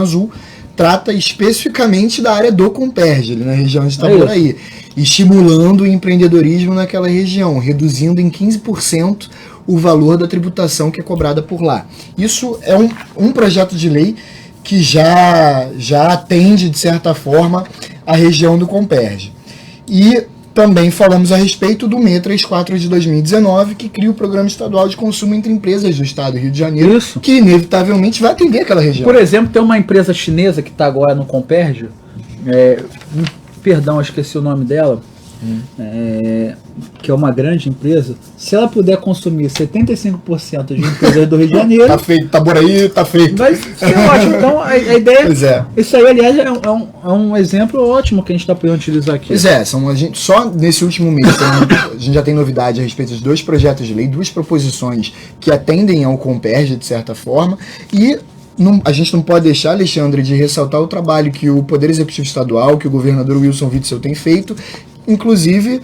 Azul trata especificamente da área do Comperj, ali na região de Itaboraí, estimulando o empreendedorismo naquela região, reduzindo em 15% o valor da tributação que é cobrada por lá. Isso é um projeto de lei que já atende, de certa forma, a região do Comperj. E também falamos a respeito do 634 de 2019, que cria o Programa Estadual de Consumo entre Empresas do Estado do Rio de Janeiro, que inevitavelmente vai atender aquela região. Por exemplo, tem uma empresa chinesa que está agora no Comperj, perdão, eu esqueci o nome dela, que é uma grande empresa. Se ela puder consumir 75% de empresas do Rio de Janeiro, tá feito, Itaboraí tá feito. Vai ser ótimo. Então a ideia, pois é. Isso aí, aliás, é um exemplo ótimo que a gente está podendo utilizar aqui. Pois é, só nesse último mês a gente já tem novidade a respeito dos dois projetos de lei, duas proposições que atendem ao Comperj, de certa forma, e a gente não pode deixar, Alexandre, de ressaltar o trabalho que o Poder Executivo Estadual, que o governador Wilson Witzel tem feito. Inclusive,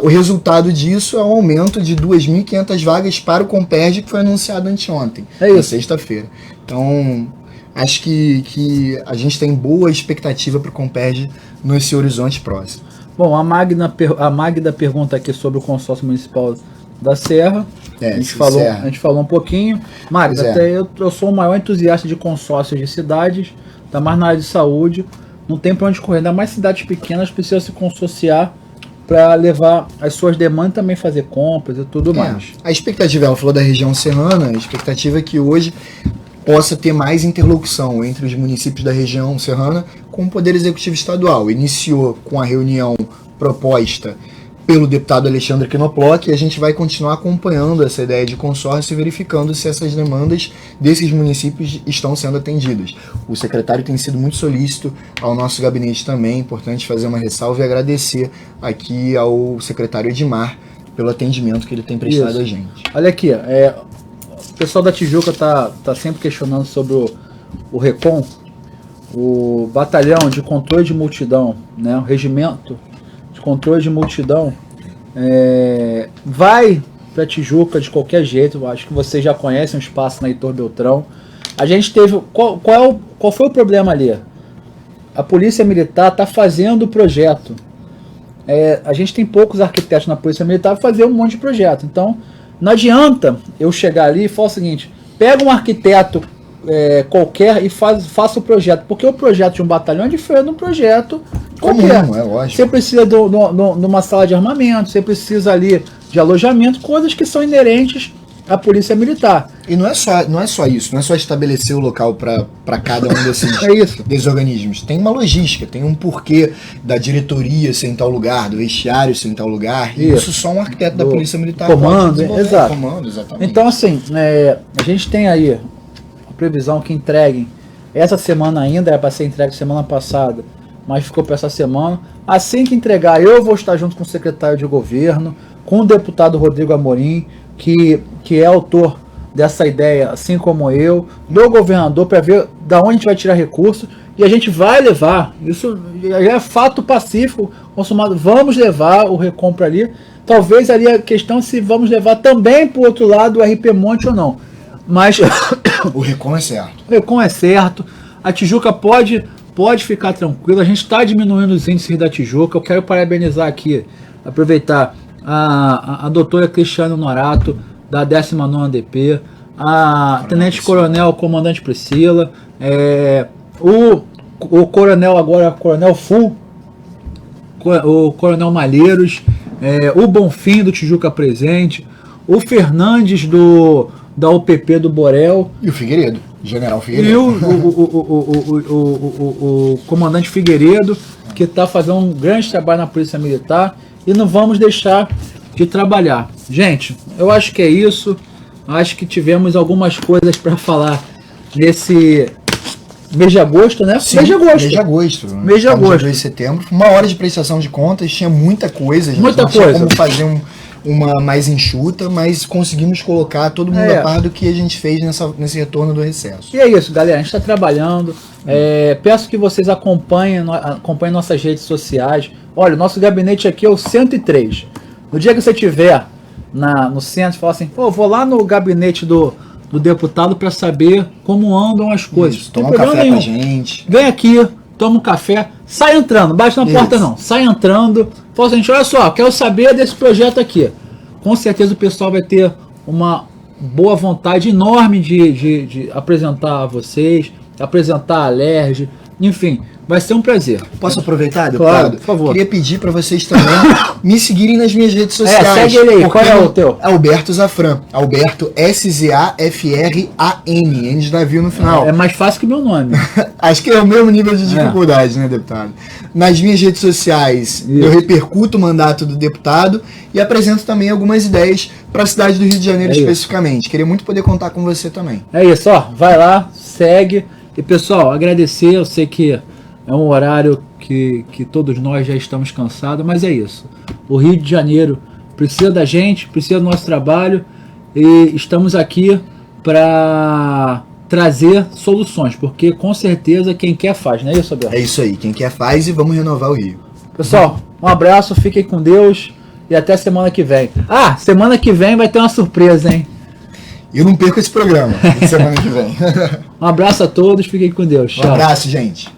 o resultado disso é um aumento de 2.500 vagas para o Comperj, que foi anunciado anteontem, na sexta-feira. Então, acho que a gente tem boa expectativa para o Comperj nesse horizonte próximo. Bom, a Magda pergunta aqui sobre o consórcio municipal da Serra. A gente falou um pouquinho. Magda, até eu sou o maior entusiasta de consórcios de cidades, tá mais na área de saúde. Não tem para onde correr, ainda mais cidades pequenas precisam se consorciar para levar as suas demandas e também fazer compras e tudo mais. A expectativa, ela falou da região serrana, a expectativa é que hoje possa ter mais interlocução entre os municípios da região serrana com o Poder Executivo Estadual. Iniciou com a reunião proposta pelo deputado Alexandre Knoploch, e a gente vai continuar acompanhando essa ideia de consórcio e verificando se essas demandas desses municípios estão sendo atendidas. O secretário tem sido muito solícito ao nosso gabinete também, é importante fazer uma ressalva e agradecer aqui ao secretário Edmar pelo atendimento que ele tem prestado a gente. Olha aqui, o pessoal da Tijuca tá sempre questionando sobre o RECON, o batalhão de controle de multidão, né, o regimento de controle de multidão, vai para Tijuca de qualquer jeito. Acho que vocês já conhecem o espaço na Heitor Beltrão. A gente teve... Qual foi o problema ali? A Polícia Militar está fazendo o projeto. A gente tem poucos arquitetos na Polícia Militar para fazer um monte de projeto. Então, não adianta eu chegar ali e falar o seguinte: pega um arquiteto qualquer e faça o projeto. Porque o projeto de um batalhão é diferente de um projeto qualquer. É lógico. Você precisa de uma sala de armamento, você precisa ali de alojamento, coisas que são inerentes à Polícia Militar. E não é só isso, não é só estabelecer o local para cada um desses organismos. Tem uma logística, tem um porquê da diretoria ser em tal lugar, do vestiário ser em tal lugar. E isso só um arquiteto da Polícia Militar comando, exato. Comando, exatamente. Então, assim, a gente tem aí a previsão que entreguem essa semana ainda, era para ser entregue semana passada, mas ficou para essa semana. Assim que entregar, eu vou estar junto com o secretário de governo, com o deputado Rodrigo Amorim, que é autor dessa ideia, assim como eu, do governador, para ver da onde a gente vai tirar recursos, e a gente vai levar, isso é fato pacífico, consumado, vamos levar o recompra ali. Talvez ali a questão se vamos levar também para o outro lado o RP Monte ou não, mas o Recon é certo. O Recon é certo, a Tijuca pode ficar tranquila, a gente está diminuindo os índices da Tijuca. Eu quero parabenizar aqui, aproveitar a doutora Cristiano Norato, da 19ª DP, a Tenente Coronel Comandante Priscila, o Coronel agora, Coronel Full, o Coronel Malheiros, o Bonfim do Tijuca Presente, o Fernandes da UPP do Borel. E o Figueiredo, General Figueiredo. E o Comandante Figueiredo, que está fazendo um grande trabalho na Polícia Militar, e não vamos deixar de trabalhar. Gente, eu acho que é isso. Acho que tivemos algumas coisas para falar nesse mês de agosto, né? Sim, mês de agosto. Mês de agosto. 2 de setembro. Uma hora de prestação de contas, tinha muita coisa. Muita coisa. Como fazer uma mais enxuta, mas conseguimos colocar todo mundo a par do que a gente fez nesse retorno do recesso. E é isso, galera. A gente está trabalhando. Peço que vocês acompanhem nossas redes sociais. Olha, o nosso gabinete aqui é o 103. No dia que você estiver no centro, fala assim: pô, vou lá no gabinete do deputado para saber como andam as coisas. Isso, toma um café com a gente. Vem aqui, toma um café, sai entrando, bate na porta não, sai entrando. Fala assim: olha só, quero saber desse projeto aqui. Com certeza o pessoal vai ter uma boa vontade enorme de apresentar a vocês, apresentar a Alerj, enfim, vai ser um prazer. Posso aproveitar, deputado? Claro, por favor. Queria pedir para vocês também me seguirem nas minhas redes sociais. Segue ele aí. Qual é o teu? Alberto Zafran. Alberto Zafran. N de navio no final. É mais fácil que meu nome. Acho que é o mesmo nível de dificuldade, né, deputado? Nas minhas redes sociais, eu repercuto o mandato do deputado e apresento também algumas ideias para a cidade do Rio de Janeiro especificamente. Queria muito poder contar com você também. É isso, ó. Vai lá, segue. E pessoal, agradecer. Eu sei que é um horário que todos nós já estamos cansados, mas é isso. O Rio de Janeiro precisa da gente, precisa do nosso trabalho, e estamos aqui para trazer soluções, porque com certeza quem quer faz, não é isso, Abel? É isso aí, quem quer faz, e vamos renovar o Rio. Pessoal, um abraço, fiquem com Deus e até semana que vem. Semana que vem vai ter uma surpresa, hein? Eu não perco esse programa semana que vem. Um abraço a todos, fiquem com Deus. Tchau. Um abraço, gente.